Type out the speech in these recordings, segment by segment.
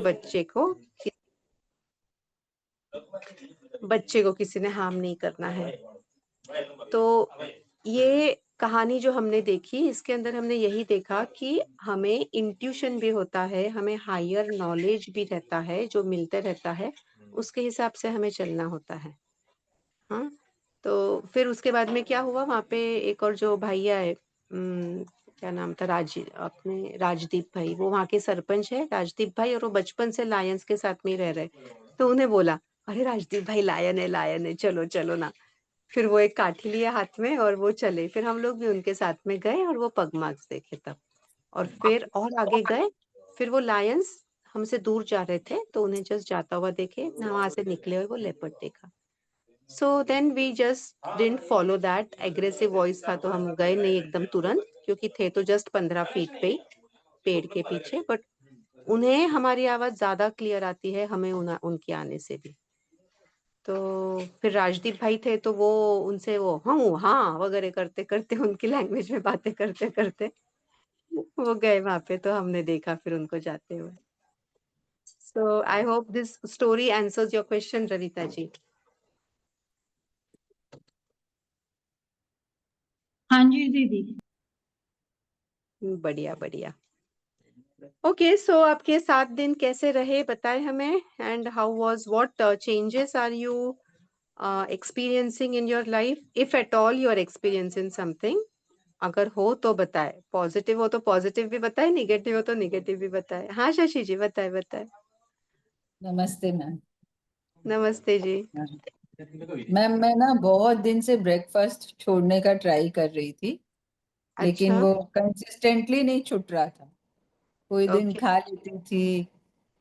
बच्चे को किसी ने हार्म नहीं करना है। तो ये कहानी जो हमने देखी, इसके अंदर हमने यही देखा कि हमें इंट्यूशन भी होता है, हमें हायर नॉलेज भी रहता है जो मिलते रहता है, उसके हिसाब से हमें चलना होता है। हाँ, तो फिर उसके बाद में क्या हुआ, वहां पे एक और जो भैया है, क्या नाम था, अपने राजदीप भाई, वो वहाँ के सरपंच है राजदीप भाई, और वो बचपन से लायंस के साथ में ही रह रहे। तो उन्हें बोला, अरे राजदीप भाई लायन है, चलो चलो ना। फिर वो एक काठी लिए हाथ में और वो चले, फिर हम लोग भी उनके साथ में गए और वो पगमार्क्स देखे तब, और फिर और आगे गए। फिर वो लायंस हमसे दूर जा रहे थे, तो उन्हें जस्ट जाता हुआ देखे, वहां से निकले और वो लेपर्ड देखा। So then we just didn't follow that, aggressive voice था तो हम गए नहीं एकदम तुरंत, क्योंकि थे तो जस्ट 15 फीट पे ही पेड़ के पीछे, बट उन्हें हमारी आवाज ज्यादा क्लियर आती है, हमें उनके आने से भी। तो फिर राजदीप भाई थे, तो वो उनसे वो हाँ वगैरह करते करते, उनकी लैंग्वेज में बातें करते करते वो गए वहां पे, तो हमने देखा फिर उनको जाते हुए। So I hope this story answers your question, Ravita ji. हाँ जी दीदी। बढ़िया बढ़िया। ओके, सो आपके 7 दिन कैसे रहे बताएं हमें, and how was, what changes are you experiencing in your life, if at all you are experiencing something। अगर हो तो बताए, पॉजिटिव हो तो पॉजिटिव भी बताए, निगेटिव हो तो निगेटिव भी बताए। हाँ शशि जी, बताए बताए। नमस्ते मैम। नमस्ते जी। मैम मैं ना बहुत दिन से ब्रेकफास्ट छोड़ने का ट्राई कर रही थी, लेकिन अच्छा, वो कंसिस्टेंटली नहीं छूट रहा था। कोई दिन ओके। खा लेती थी,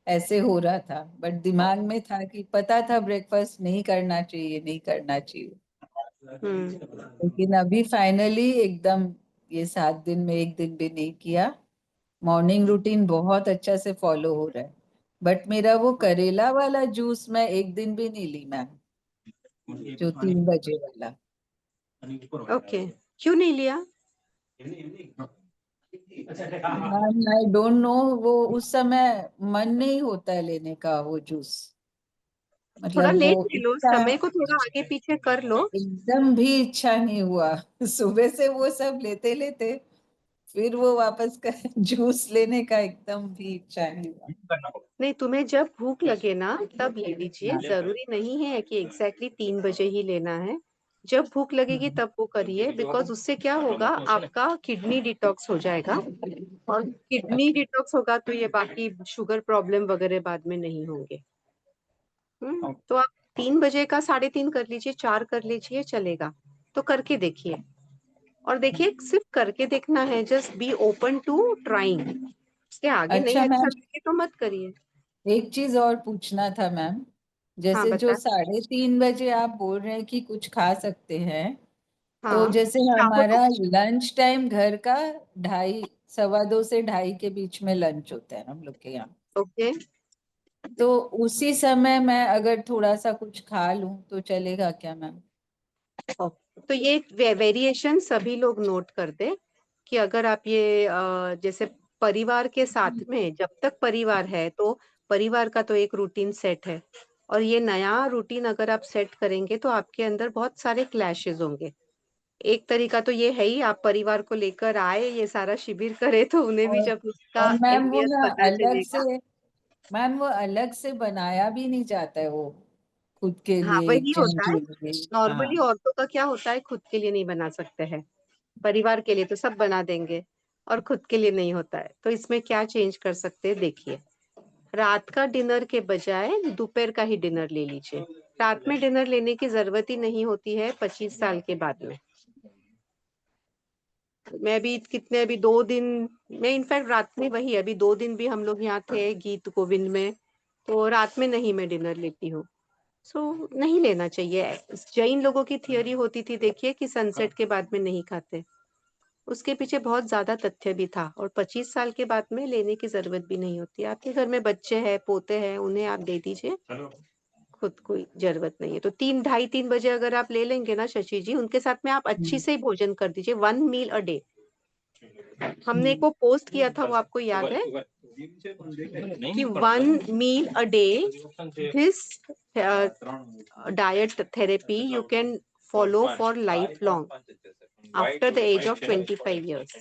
ऐसे हो रहा था, बट दिमाग में था कि पता था ब्रेकफास्ट नहीं करना चाहिए, नहीं करना चाहिए। लेकिन अभी फाइनली एकदम ये 7 दिन में एक दिन भी नहीं किया। मॉर्निंग रूटीन बहुत अच्छा से फॉलो हो रहा है, बट मेरा वो करेला वाला जूस मैं एक दिन भी नहीं ली मैम, जो 3 बजे वाला। ओके, क्यों नहीं लिया? मैम आई डोंट नो, वो उस समय मन नहीं होता है लेने का वो जूस। थोड़ा मतलब वो लेट ले लो, इच्छा समय को थोड़ा आगे पीछे कर लो। एकदम भी इच्छा नहीं हुआ। सुबह से वो सब लेते लेते फिर वो वापस का जूस लेने का एकदम भी इच्छा नहीं हुआ। नहीं, तुम्हें जब भूख लगे ना तब ले लीजिए, जरूरी नहीं है कि एग्जैक्टली 3 बजे ही लेना है। जब भूख लगेगी तब वो करिए, बिकॉज उससे क्या होगा, आपका किडनी डिटॉक्स हो जाएगा, और किडनी डिटॉक्स होगा तो ये बाकी शुगर प्रॉब्लम वगैरह बाद में नहीं होंगे। तो आप 3 बजे का 3:30 कर लीजिए, 4 कर लीजिए, चलेगा। तो करके देखिए, और देखिए सिर्फ करके देखना है, just be open to trying. उसके आगे नहीं अच्छा अच्छा मैम, लगे तो मत करिए। एक चीज और पूछना था मैम। हाँ जैसे जो बता। 3:30 आप बोल रहे हैं कि कुछ खा सकते हैं, तो हाँ, जैसे चाहो तो हमारा लंच टाइम घर का 2:30, 2:15 से 2:30 के बीच में लंच होता है हम लोग के यहाँ। ओके। तो उसी समय मैं अगर थोड़ा सा कुछ खा लूं तो चलेगा क्या मैम? तो ये वेरिएशन सभी लोग नोट कर दे, कि अगर आप ये जैसे परिवार के साथ में, जब तक परिवार है तो परिवार का तो एक रूटीन सेट है, और ये नया रूटीन अगर आप सेट करेंगे तो आपके अंदर बहुत सारे क्लैशेस होंगे। एक तरीका तो ये है ही, आप परिवार को लेकर आए, ये सारा शिविर करे, तो उन्हें भी और जब उसका और मैम वो अहमियत ना पता अलग से, चलेगा। मैम वो अलग से बनाया भी नहीं जाता है वो, खुद के हाँ, लिए, एक वही जन होता है। के लिए। हाँ। नॉर्मली औरतों का क्या होता है, खुद के लिए नहीं बना सकते हैं, परिवार के लिए तो सब बना देंगे, और खुद के लिए नहीं होता है। तो इसमें क्या चेंज कर सकते हैं, देखिए, रात का डिनर के बजाय दोपहर का ही डिनर ले लीजिए। रात में डिनर लेने की जरूरत ही नहीं होती है 25 साल के बाद में। मैं भी कितने, अभी 2 दिन, मैं इनफैक्ट रात में वही, अभी 2 दिन भी हम लोग यहाँ थे गीत गोविंद में, तो रात में नहीं मैं डिनर लेती हूँ। सो नहीं लेना चाहिए। जैन लोगों की थियोरी होती थी, देखिए, कि सनसेट के बाद में नहीं खाते। उसके पीछे बहुत ज्यादा तथ्य भी था, और 25 साल के बाद में लेने की जरूरत भी नहीं होती। आपके घर में बच्चे हैं, पोते हैं, उन्हें आप दे दीजिए, खुद कोई जरूरत नहीं है। तो 2:30-3 बजे अगर आप ले लेंगे ना शशि जी, उनके साथ में आप अच्छी से ही भोजन कर दीजिए, 1 मील अ डे। हमने हम्म। को पोस्ट किया था, वो आपको याद है? कि 1 meal a day, this diet therapy you can follow for lifelong after the age of 25 years.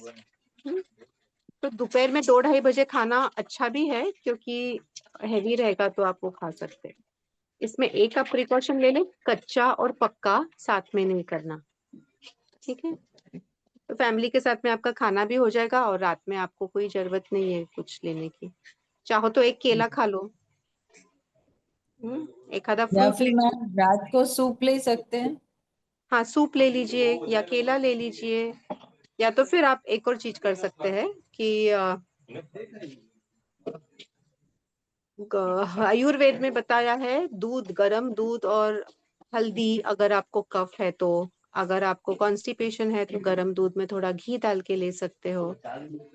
तो दोपहर में 2-2:30 बजे खाना अच्छा भी है, क्योंकि हैवी रहेगा तो आप वो खा सकते हैं। इसमें एक आप प्रिकॉशन ले लें, कच्चा और पक्का साथ में नहीं करना, ठीक है? तो फैमिली के साथ में आपका खाना भी हो जाएगा और रात में आपको कोई जरूरत नहीं है कुछ लेने की। चाहो तो एक केला खा लो, एक आधा या फ्रूट फिर ले। मैम रात को सूप ले सकते हैं। हाँ, सूप ले लीजिए या केला ले लीजिए, या तो फिर आप एक और चीज कर सकते हैं कि आयुर्वेद में बताया है, दूध, गरम दूध और हल्दी, अगर आपको कफ है तो, अगर आपको कॉन्स्टिपेशन है तो गरम दूध में थोड़ा घी डाल के ले सकते हो।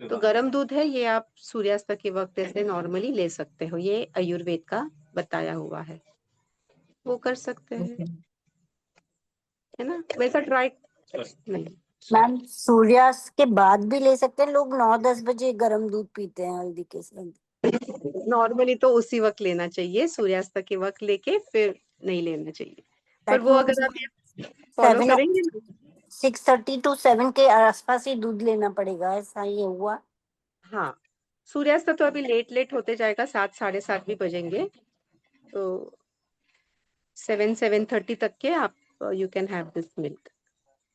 तो गरम दूध है, ये आप सूर्यास्त के वक्त ऐसे नॉर्मली ले सकते हो, ये आयुर्वेद का बताया हुआ है, वो कर सकते हैं, ओके। है ना? वैसा ट्राई नहीं। मैम सूर्यास्त के बाद भी ले सकते हैं लोग, 9-10 बजे गर्म दूध पीते हैं हल्दी के साथ। नॉर्मली तो उसी वक्त लेना चाहिए, सूर्यास्त के वक्त लेके फिर नहीं लेना चाहिए, पर That वो means अगर आप ये फॉलो 7 करेंगे ना। 6:30 to 7 के आसपास ही दूध लेना पड़ेगा, ऐसा ये हुआ? हाँ, सूर्यास्त तो अभी लेट लेट होते जाएगा, 7, 7:30 भी बजेंगे, तो 7-7:30 तक के आप you can have this milk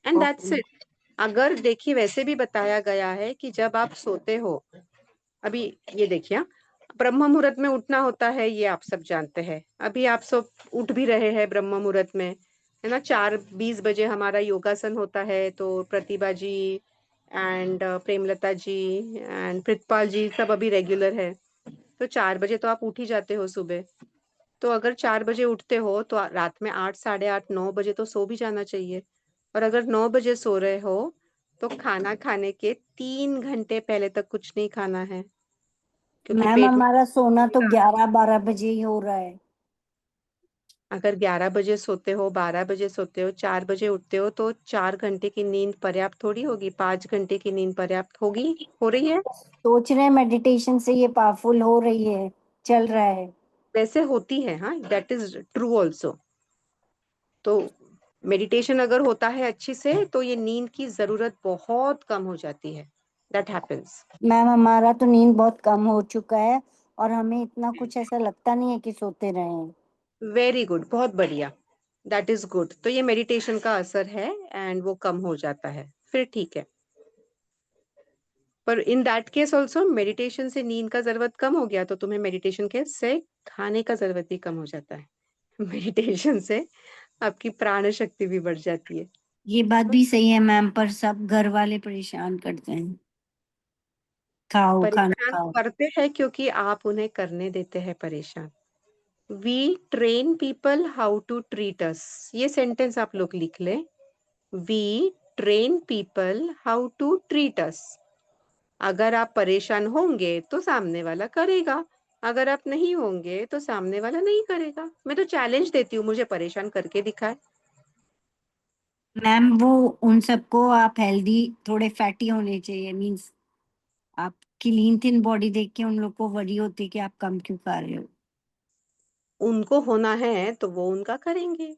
and that's Okay. It. अगर देखिए, वैसे भी बताया गया है कि जब आप सोते हो, अभी ये देखिए, ब्रह्म मुहूर्त में उठना होता है, ये आप सब जानते हैं। अभी आप सब उठ भी रहे हैं ब्रह्म मुहूर्त में, है ना? 4:20 बजे हमारा योगासन होता है, तो प्रतिभा जी एंड प्रेमलता जी एंड प्रितपाल जी सब अभी रेगुलर है, तो 4 बजे तो आप उठ ही जाते हो सुबह। तो अगर 4 बजे उठते हो तो रात में 8, 8:30, 9 बजे तो सो भी जाना चाहिए। और अगर 9 बजे सो रहे हो तो खाना खाने के 3 घंटे पहले तक कुछ नहीं खाना है, क्योंकि मैम पेट में, हमारा सोना तो 11-12 बजे ही हो रहा है। अगर 11 बजे सोते हो, 12 बजे सोते हो, 4 बजे उठते हो, तो 4 घंटे की नींद पर्याप्त थोड़ी होगी? 5 घंटे की नींद पर्याप्त होगी? हो रही है? सोच रहे हैं मेडिटेशन से ये पावरफुल हो रही है, चल रहा है। वैसे होती है, हाँ, दैट इज ट्रू ऑल्सो। तो मेडिटेशन अगर होता है अच्छी से, तो ये नींद की जरूरत बहुत कम हो जाती है, दैट हैपेंस। मैम हमारा तो नींद बहुत कम हो चुका है और हमें इतना कुछ ऐसा लगता नहीं है कि सोते रहे हैं। वेरी गुड, बहुत बढ़िया, दैट इज गुड। तो ये मेडिटेशन का असर है एंड वो कम हो जाता है, फिर ठीक है। पर in that case also, meditation से नींद का जरूरत कम हो गया तो तुम्हें मेडिटेशन के से खाने का जरूरत भी कम हो जाता है। मेडिटेशन से आपकी प्राण शक्ति भी बढ़ जाती है। ये बात भी सही है मैम, पर सब घर वाले परेशान करते हैं, खाओ खाना परेशान खाओ। करते हैं क्योंकि आप उन्हें करने देते हैं परेशान। We train people how to treat us, ये सेंटेंस आप लोग लिख लें। We train people how to treat us. अगर आप परेशान होंगे तो सामने वाला करेगा, अगर आप नहीं होंगे तो सामने वाला नहीं करेगा। मैं तो चैलेंज देती हूँ, मुझे परेशान करके दिखाए। मैम वो उन सबको आप हेल्दी, थोड़े फैटी होने चाहिए, मीन्स आपकी लीन थिन बॉडी देख के उन लोग को वरी होती है कि आप कम क्यों खा रहे हो। उनको होना है तो वो उनका करेंगे,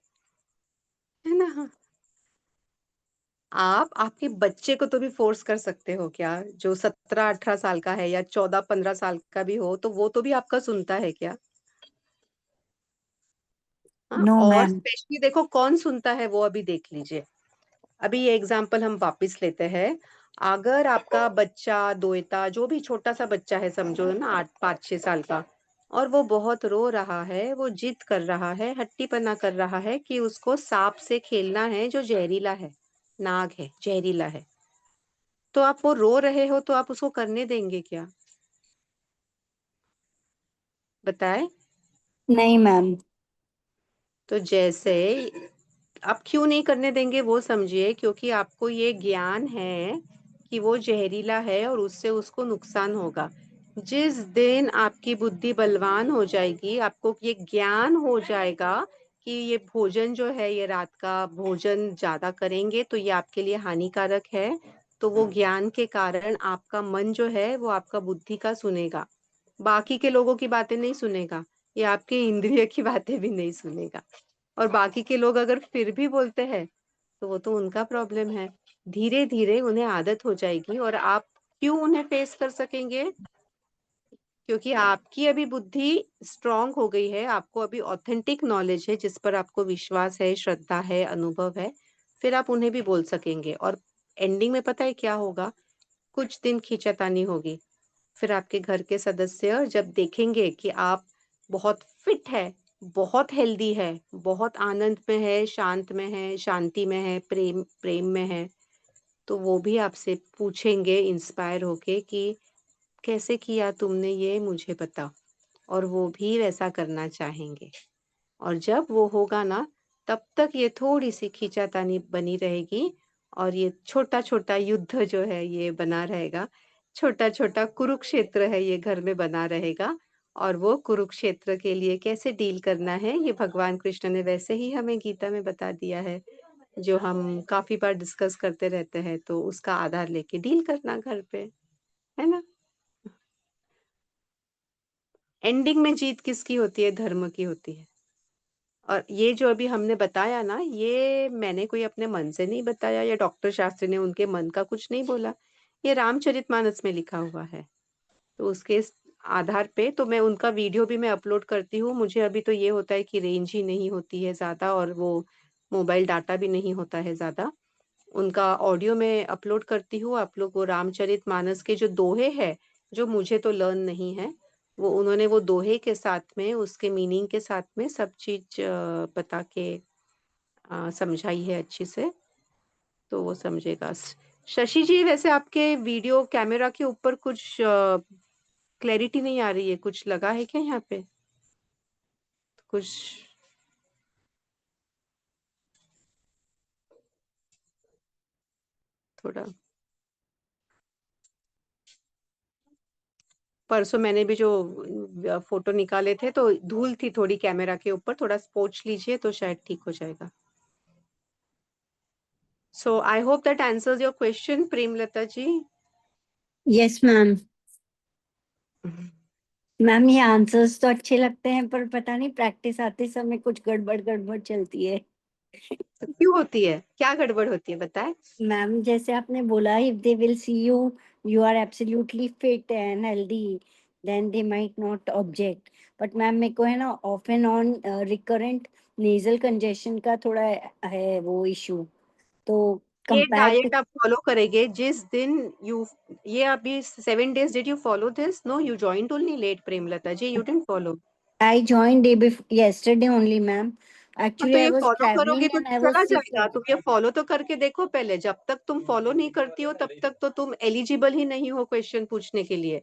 है ना? आप आपके बच्चे को तो भी फोर्स कर सकते हो क्या? जो 17-18 साल का है या 14-15 साल का भी हो, तो वो तो भी आपका सुनता है क्या? हाँ, नो और मैम। स्पेशली देखो कौन सुनता है, वो अभी देख लीजिए। अभी ये एग्जाम्पल हम वापस लेते हैं। अगर आपका बच्चा, दोएता, जो भी छोटा सा बच्चा है, समझो ना 8, 5, 6 साल का, और वो बहुत रो रहा है, वो जिद कर रहा है, हट्टीपना कर रहा है कि उसको सांप से खेलना है जो जहरीला है, नाग है, जहरीला है, तो आप, वो रो रहे हो तो आप उसको करने देंगे क्या? बताए? नहीं मैम। तो जैसे आप क्यों नहीं करने देंगे वो समझिए, क्योंकि आपको ये ज्ञान है कि वो जहरीला है और उससे उसको नुकसान होगा। जिस दिन आपकी बुद्धि बलवान हो जाएगी, आपको ये ज्ञान हो जाएगा कि ये भोजन जो है, ये रात का भोजन ज्यादा करेंगे तो ये आपके लिए हानिकारक है, तो वो ज्ञान के कारण आपका मन जो है वो आपका बुद्धि का सुनेगा। बाकी के लोगों की बातें नहीं सुनेगा, ये आपके इंद्रिय की बातें भी नहीं सुनेगा। और बाकी के लोग अगर फिर भी बोलते हैं तो वो तो उनका प्रॉब्लम है। धीरे धीरे उन्हें आदत हो जाएगी और आप क्यों उन्हें फेस कर सकेंगे? क्योंकि आपकी अभी बुद्धि स्ट्रांग हो गई है, आपको अभी ऑथेंटिक नॉलेज है जिस पर आपको विश्वास है, श्रद्धा है, अनुभव है, फिर आप उन्हें भी बोल सकेंगे। और एंडिंग में पता है क्या होगा? कुछ दिन खींचातानी होगी, फिर आपके घर के सदस्य जब देखेंगे कि आप बहुत फिट है, बहुत हेल्दी है, बहुत आनंद में है, शांत में है, शांति में है, प्रेम प्रेम में है, तो वो भी आपसे पूछेंगे इंस्पायर होके कि कैसे किया तुमने ये मुझे बता। और वो भी वैसा करना चाहेंगे। और जब वो होगा ना, तब तक ये थोड़ी-सी खींचातानी बनी रहेगी और ये छोटा-छोटा युद्ध जो है ये बना रहेगा। छोटा-छोटा कुरुक्षेत्र है ये घर में बना रहेगा और वो कुरुक्षेत्र के लिए कैसे डील करना है, ये भगवान कृष्ण ने वैसे ही हमें गीता में बता दिया है, जो हम काफ़ी बार डिस्कस करते रहते हैं, तो उसका आधार लेके डील करना घर पे, है ना? एंडिंग में जीत किसकी होती है? धर्म की होती है। और ये जो अभी हमने बताया ना, ये मैंने कोई अपने मन से नहीं बताया या डॉक्टर शास्त्री ने उनके मन का कुछ नहीं बोला। ये रामचरितमानस में लिखा हुआ है। तो उसके आधार पे तो मैं उनका वीडियो भी मैं अपलोड करती हूँ। मुझे अभी तो ये होता है कि रेंज ही नहीं होती है ज़्यादा और वो मोबाइल डाटा भी नहीं होता है ज़्यादा। उनका ऑडियो मैं अपलोड करती हूँ। आप लोग वो रामचरितमानस के जो दोहे हैं, जो मुझे तो लर्न नहीं है, वो उन्होंने वो दोहे के साथ में, उसके मीनिंग के साथ में सब चीज़ बता के समझाई है अच्छे से, तो वो समझेगा। शशि जी, वैसे आपके वीडियो कैमरा के ऊपर कुछ क्लैरिटी नहीं आ रही है, कुछ लगा है क्या यहाँ पे? कुछ थोड़ा परसों मैंने भी जो फोटो निकाले थे तो धूल थी थोड़ी कैमरा के ऊपर, थोड़ा पोंछ लीजिए तो शायद ठीक हो जाएगा। So I hope that answers your question Premlata ji. Yes ma'am. Ma'am ये आंसर्स तो अच्छे लगते हैं पर पता नहीं प्रैक्टिस आते समय कुछ गड़बड़ गड़बड़ चलती है। तो क्यों होती है? क्या गड़बड़ होती है बताएं? मैम जैसे आपने बोला if they will see you you are absolutely fit and healthy then they might not object. But ma'am मेरे को है ना off and on recurrent nasal congestion का थोड़ा है वो इशू। तो ये कंपेयर टू डाइट आप फॉलो करेंगे जिस दिन यू, ये अभी 7 days did you follow this? No, you joined only late Premlata ji, you didn't follow. I join day before yesterday only ma'am. हाँ, एक्चुअली तो आई ये वाज फॉलो करोगे ट्रैवलिंग तो एंड आई वाज चला सिक। जाएगा। तुम ये फॉलो तो करके देखो पहले। जब तक तुम फॉलो नहीं करती हो तब तक तो तुम एलिजिबल ही नहीं हो क्वेश्चन पूछने के लिए।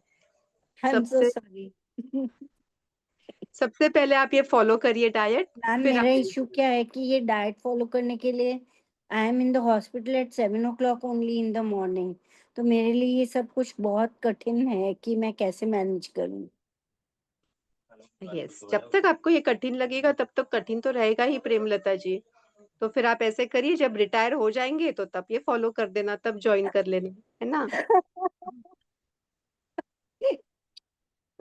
आई एम सो सबसे सॉरी। सबसे पहले आप ये फॉलो करिए डाइट, मैम फिर मेरा आप इशू क्या है कि ये डाइट फॉलो करने के लिए I am in the hospital eight 7 o'clock only in the morning. तो मेरे लिए ये सब कुछ बहुत कठिन है कि मैं कैसे मैनेज करूं। यस, जब तक आपको ये कठिन लगेगा तब तक कठिन तो रहेगा ही प्रेमलता जी। तो फिर आप ऐसे करिए, जब रिटायर हो जाएंगे तो तब ये फॉलो कर देना, तब ज्वाइन कर लेना, है ना?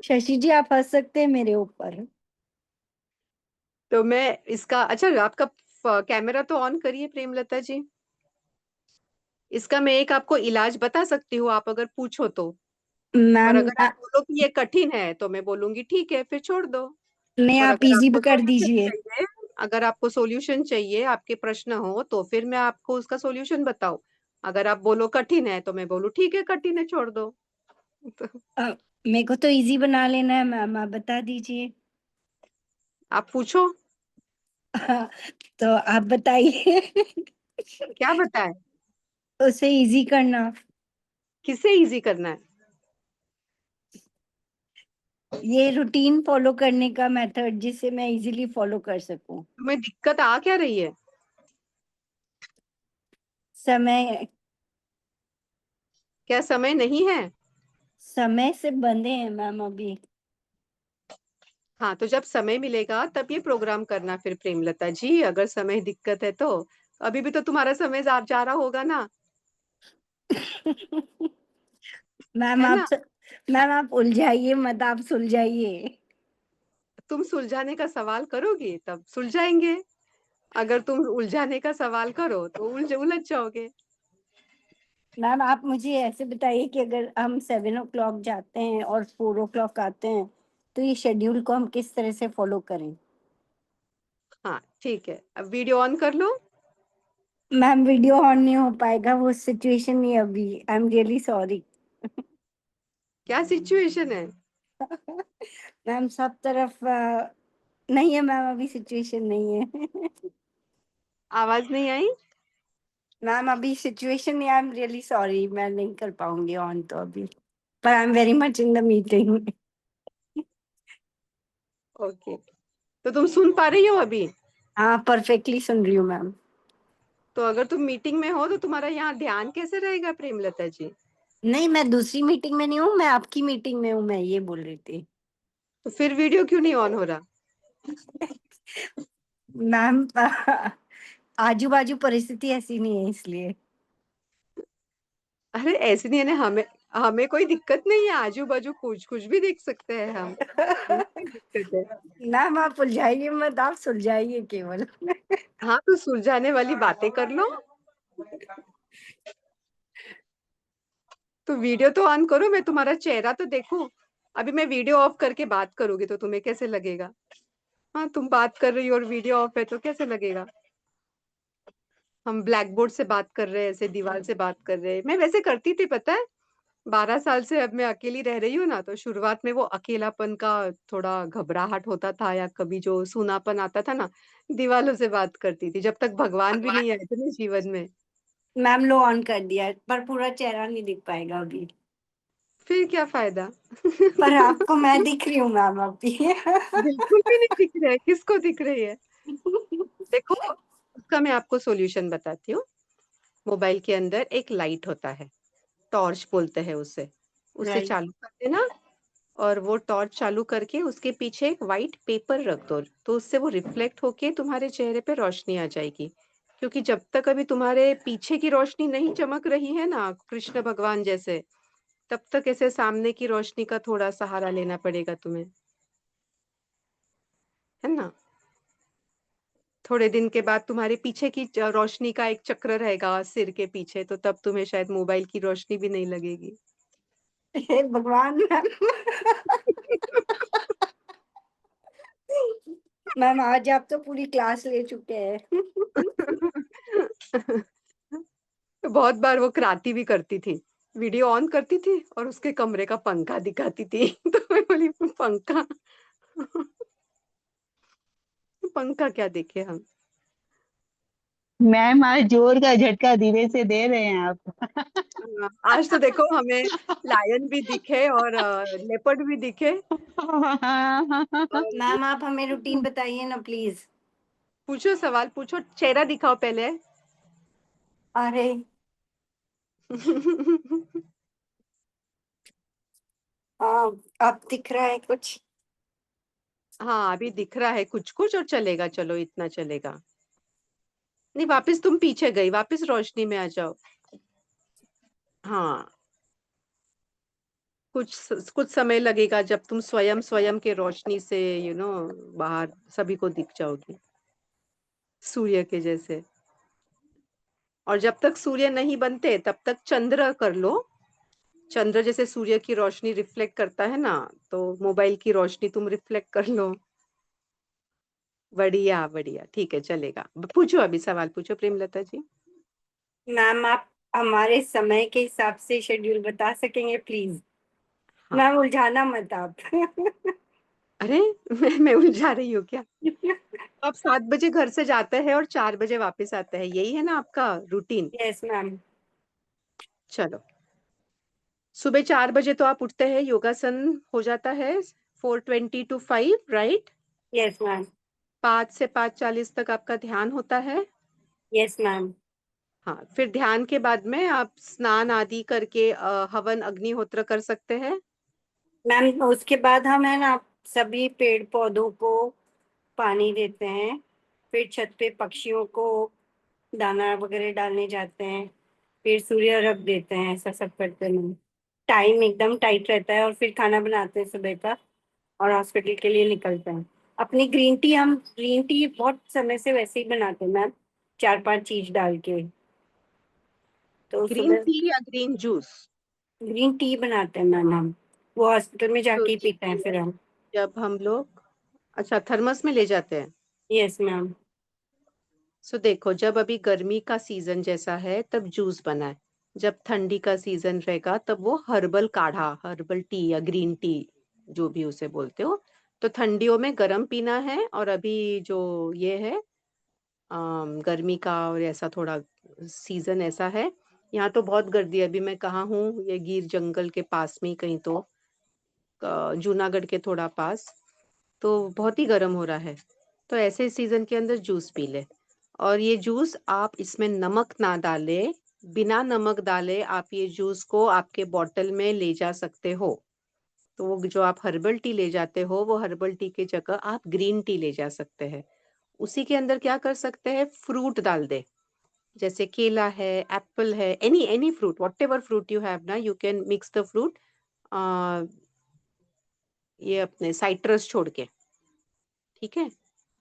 शशि जी आप हंस सकते हैं मेरे ऊपर। तो मैं इसका, अच्छा आपका कैमरा तो ऑन करिए प्रेमलता जी। इसका मैं एक आपको इलाज बता सकती हूँ, आप अगर पूछो तो। और मैम अगर आप बोलो कि ये कठिन है तो मैं बोलूंगी ठीक है, फिर छोड़ दो। नहीं और आप अगर इजी आपको कर सॉल्यूशन दीजिए। चाहिए, अगर आपको सॉल्यूशन चाहिए, आपके प्रश्न हो तो फिर मैं आपको उसका सॉल्यूशन बताऊं। अगर आप बोलो कठिन है तो मैं बोलूं ठीक है कठिन है, छोड़ दो। तो मेरे को तो इजी बना लेना है मैम आप बता दीजिए। आप पूछो, तो आप बताइए। क्या बताएं? उसे इजी करना। किसे इजी करना है? ये रूटीन फॉलो करने का मेथड जिसे मैं इजीली फॉलो कर सकूं। तुम्हें दिक्कत आ क्या रही है? समय क्या समय नहीं है? समय से बंधे हैं मैम अभी। हाँ, तो जब समय मिलेगा तब ये प्रोग्राम करना फिर प्रेमलता जी, अगर समय दिक्कत है तो। अभी भी तो तुम्हारा समय जा रहा होगा ना, मैम है आप ना? मैम आप उलझाइए मत, आप सुलझाइए। तुम सुलझाने का सवाल करोगी तब सुलझाएंगे, अगर तुम उलझाने का सवाल करो तो उलझ जाओगे। मैम आप मुझे ऐसे बताइए कि अगर हम 7 o'clock जाते हैं और 4 o'clock आते हैं, तो ये शेड्यूल को हम किस तरह से फॉलो करें? हाँ ठीक है, अब वीडियो ऑन कर लो। मैम वीडियो ऑन नहीं हो पाएगा, वो सिचुएशन नहीं है अभी। I am really sorry. क्या सिचुएशन है? मैम सब तरफ नहीं है मैम, अभी सिचुएशन नहीं है। आवाज नहीं आई? मैम अभी सिचुएशन नहीं, आई एम रियली सॉरी, मैं नहीं कर पाऊंगी ऑन तो अभी, पर I am very much in the meeting. Okay, तो तुम सुन पा रही हो अभी? हाँ परफेक्टली सुन रही हूँ मैम। तो अगर तुम मीटिंग में हो तो तुम्हारा यहाँ ध्यान कैसे रहेगा प्रेमलता जी? नहीं मैं दूसरी मीटिंग में नहीं हूँ, मैं आपकी मीटिंग में हूँ, मैं ये बोल रही थी। तो फिर वीडियो क्यों नहीं ऑन हो रहा? मैम आजू बाजू परिस्थिति ऐसी नहीं है इसलिए। अरे ऐसे नहीं है ना, हमें हमें कोई दिक्कत नहीं है, आजू बाजू कुछ कुछ भी देख सकते हैं हम, हमें कोई दिक्कत है? मैम आप उलझाइए मत, आप सुलझाइए केवल। हाँ तो सुलझाने वाली बातें कर लो। तो वीडियो तो ऑन करो, मैं तुम्हारा चेहरा तो देखूं। अभी मैं वीडियो ऑफ करके बात करूंगी तो तुम्हें कैसे लगेगा? हाँ तुम बात कर रही हो और वीडियो ऑफ है तो कैसे लगेगा? हम ब्लैक बोर्ड से बात कर रहे हैं, ऐसे दीवार से बात कर रहे हैं। मैं वैसे करती थी पता है, 12 साल से अब मैं अकेली रह रही हूँ ना, तो शुरुआत में वो अकेलापन का थोड़ा घबराहट होता था, या कभी जो सूनापन आता था ना, दीवालों से बात करती थी, जब तक भगवान भी नहीं आए थे ना जीवन में। मैम लो ऑन कर दिया है, पर पूरा चेहरा नहीं दिख पाएगा अभी। फिर क्या फायदा? पर आपको मैं दिख रही हूँ मैम अभी। बिल्कुल भी नहीं दिख रहा है, किसको दिख रही है? देखो, उसका मैं आपको सॉल्यूशन बताती हूँ। मोबाइल के अंदर एक लाइट होता है, टॉर्च बोलते हैं उसे, उसे राइट। चालू कर देना। और वो टॉर्च चालू करके उसके पीछे एक वाइट पेपर रख दो, तो उससे वो रिफ्लेक्ट होके तुम्हारे चेहरे पे रोशनी आ जाएगी। क्योंकि जब तक अभी तुम्हारे पीछे की रोशनी नहीं चमक रही है ना, कृष्ण भगवान जैसे, तब तक ऐसे सामने की रोशनी का थोड़ा सहारा लेना पड़ेगा तुम्हें, है ना? थोड़े दिन के बाद तुम्हारे पीछे की रोशनी का एक चक्र रहेगा सिर के पीछे, तो तब तुम्हें शायद मोबाइल की रोशनी भी नहीं लगेगी। हे भगवान मैम। मैम आज आप तो पूरी क्लास ले चुके हैं। तो बहुत बार वो कराती भी करती थी, वीडियो ऑन करती थी और उसके कमरे का पंखा दिखाती थी। तो मैं बोली पंखा, पंखा क्या देखे हम? मैम आज जोर का झटका धीरे से दे रहे हैं आप। आज तो देखो हमें लायन भी दिखे और लेपर्ड भी दिखे। और मैम आप हमें रूटीन बताइए ना प्लीज। पूछो, सवाल पूछो, चेहरा दिखाओ पहले। अरे अब दिख रहा है कुछ? हाँ अभी दिख रहा है कुछ कुछ, और चलेगा, चलो इतना चलेगा। नहीं, वापस तुम पीछे गई, वापस रोशनी में आ जाओ। हाँ, कुछ समय लगेगा जब तुम स्वयं स्वयं के रोशनी से बाहर सभी को दिख जाओगी, सूर्य के जैसे। और जब तक सूर्य नहीं बनते तब तक चंद्र कर लो। चंद्र जैसे सूर्य की रोशनी रिफ्लेक्ट करता है ना, तो मोबाइल की रोशनी तुम रिफ्लेक्ट कर लो। बढ़िया बढ़िया, ठीक है, चलेगा। पूछो, अभी सवाल पूछो प्रेमलता जी। मैम आप हमारे समय के हिसाब से शेड्यूल बता सकेंगे प्लीज? हाँ। मैम उलझाना मत आप। अरे मैं उलझा रही हूँ क्या? आप 7 बजे घर से जाते हैं और 4 बजे वापस आते हैं, यही है ना आपका रूटीन? Yes ma'am. चलो, सुबह 4 बजे तो आप उठते हैं, योगासन हो जाता है 4:20 to 5, राइट? Yes ma'am. 5 से 5:40 तक आपका ध्यान होता है। Yes ma'am. हाँ, फिर ध्यान के बाद में आप स्नान आदि करके हवन अग्निहोत्र कर सकते हैं। मैम उसके बाद हम है ना सभी पेड़ पौधों को पानी देते हैं, फिर छत पे पक्षियों को दाना वगैरह डालने जाते हैं, फिर सूर्य रख देते हैं, ऐसा सब करते हैं। टाइम एकदम टाइट रहता है और फिर खाना बनाते हैं सुबह का और हॉस्पिटल के लिए निकलते हैं। अपनी ग्रीन टी बहुत समय से वैसे ही बनाते हैं मैम, 4-5 चीज डाल के। तो ग्रीन सुबह टी या ग्रीन जूस? ग्रीन टी बनाते हैं मैम हम, वो हॉस्पिटल में तो जाके ही पीते हैं फिर हम। जब हम लोग, अच्छा, थर्मस में ले जाते हैं। Yes ma'am. सो देखो, जब अभी गर्मी का सीजन जैसा है तब जूस बनाए, जब ठंडी का सीजन रहेगा तब वो हर्बल काढ़ा, हर्बल टी या ग्रीन टी जो भी उसे बोलते हो, तो ठंडियों में गर्म पीना है। और अभी जो ये है गर्मी का और ऐसा थोड़ा सीजन ऐसा है, यहाँ तो बहुत गर्दी है। अभी मैं कहाँ हूँ, ये गिर जंगल के पास में ही कहीं, तो जूनागढ़ के थोड़ा पास, तो बहुत ही गर्म हो रहा है। तो ऐसे सीजन के अंदर जूस पी ले। और ये जूस आप इसमें नमक ना डाले, बिना नमक डाले आप ये जूस को आपके बॉटल में ले जा सकते हो। तो वो जो आप हर्बल टी ले जाते हो, वो हर्बल टी की जगह आप ग्रीन टी ले जा सकते हैं। उसी के अंदर क्या कर सकते हैं, फ्रूट डाल दे, जैसे केला है, एप्पल है, any any fruit, whatever fruit you have ना, you can mix the fruit, ये अपने साइट्रस छोड़ के, ठीक है।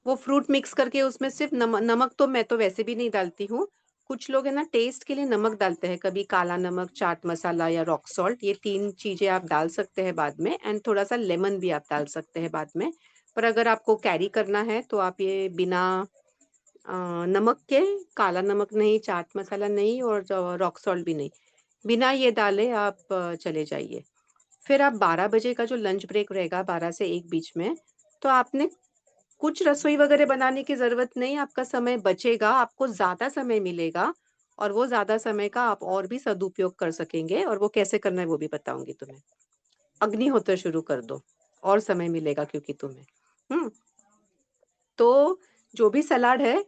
वो फ्रूट मिक्स करके उसमें सिर्फ नमक तो मैं तो वैसे भी नहीं डालती हूँ। कुछ लोग है ना टेस्ट के लिए नमक डालते हैं, कभी काला नमक, चाट मसाला या रॉक सॉल्ट, ये 3 चीजें आप डाल सकते हैं बाद में, एंड थोड़ा सा लेमन भी आप डाल सकते हैं बाद में। पर अगर आपको कैरी करना है तो आप ये बिना नमक के, काला नमक नहीं, चाट मसाला नहीं, और रॉक सॉल्ट भी नहीं, बिना ये डाले आप चले जाइए। फिर आप 12 बजे का जो लंच ब्रेक रहेगा, 12 से 1 बीच में, तो आपने कुछ रसोई वगैरह बनाने की जरूरत नहीं, आपका समय बचेगा, आपको ज्यादा समय मिलेगा, और वो ज्यादा समय का आप और भी सदुपयोग कर सकेंगे। और वो कैसे करना है वो भी बताऊंगी तुम्हें। अग्निहोत्र शुरू कर दो, और समय मिलेगा क्योंकि तुम्हें। हम्म। तो जो भी सलाद है,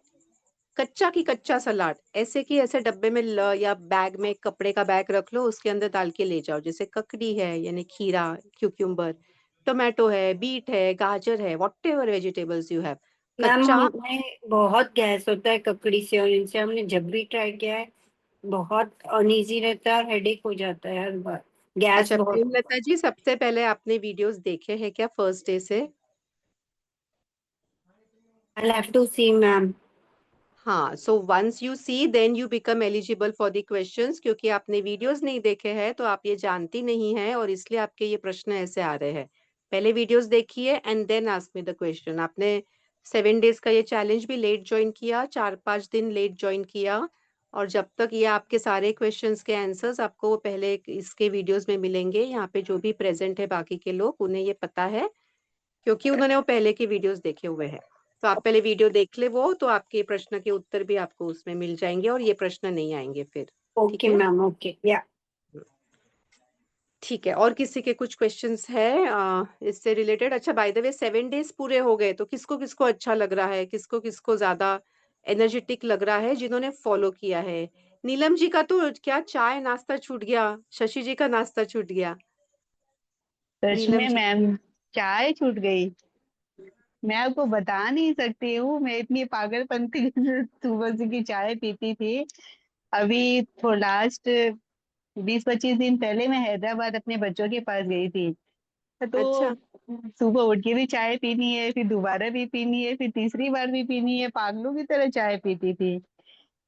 कच्चा की कच्चा सलाद, ऐसे की ऐसे डब्बे में या बैग में, कपड़े का बैग रख लो, उसके अंदर डाल के ले जाओ। जैसे ककड़ी है यानी खीरा, क्यूक्यूम्बर, टोमेटो है, बीट है, गाजर है, what ever vegetables you have, ma'am कच्चा। हमें बहुत गैस होता है ककड़ी से, और इनसे हमने जब भी ट्राई किया है बहुत अनईजी रहता है और हेडेक हो जाता है हर बार, गैस अच्छा बहुत होता प्रेमलता जी, सबसे पहले आपने वीडियोस देखे हैं क्या फर्स्ट डे से? है। I have to see ma'am. हाँ, so once you see then you become eligible for the questions, क्योंकि आपने वीडियोस नहीं देखे हैं तो आप ये जानती नहीं है, और इसलिए आपके ये प्रश्न ऐसे आ रहे हैं। पहले वीडियोस देखिए and then ask me the question. आपने 7 डेज का ये चैलेंज भी लेट ज्वाइन किया, 4-5 दिन लेट ज्वाइन किया, और जब तक ये आपके सारे क्वेश्चंस के आंसर्स आपको पहले इसके वीडियोस में मिलेंगे, यहाँ पे जो भी प्रेजेंट है बाकी के लोग, उन्हें ये पता है क्योंकि उन्होंने वो पहले के वीडियोस देखे हुए हैं। तो आप पहले वीडियो देख ले वो, तो आपके प्रश्न के उत्तर भी आपको उसमें मिल जाएंगे और ये प्रश्न नहीं आएंगे फिर। ठीक ओके है, मैम, ओके या। ठीक है। और किसी के कुछ क्वेश्चंस है इससे रिलेटेड? अच्छा, बाय द वे 7 डेज पूरे हो गए, तो किसको किसको अच्छा लग रहा है, किसको किसको ज्यादा एनर्जेटिक लग रहा है जिन्होंने फॉलो किया है? नीलम जी का तो क्या चाय नाश्ता छूट गया, शशि जी का नाश्ता छूट गया, सच नीलम में जी। मैम, चाय छूट गई। मैं आपको बता नहीं सकती हूँ, मैं इतनी पागलपंती सुबह से की चाय पीती थी। अभी तो लास्ट 20-25 दिन पहले मैं हैदराबाद अपने बच्चों के पास गई थी। तो अच्छा। सुबह उठ के भी चाय पीनी है, फिर दोबारा भी पीनी है, फिर तीसरी बार भी पीनी है, पागलों की तरह चाय पीती थी।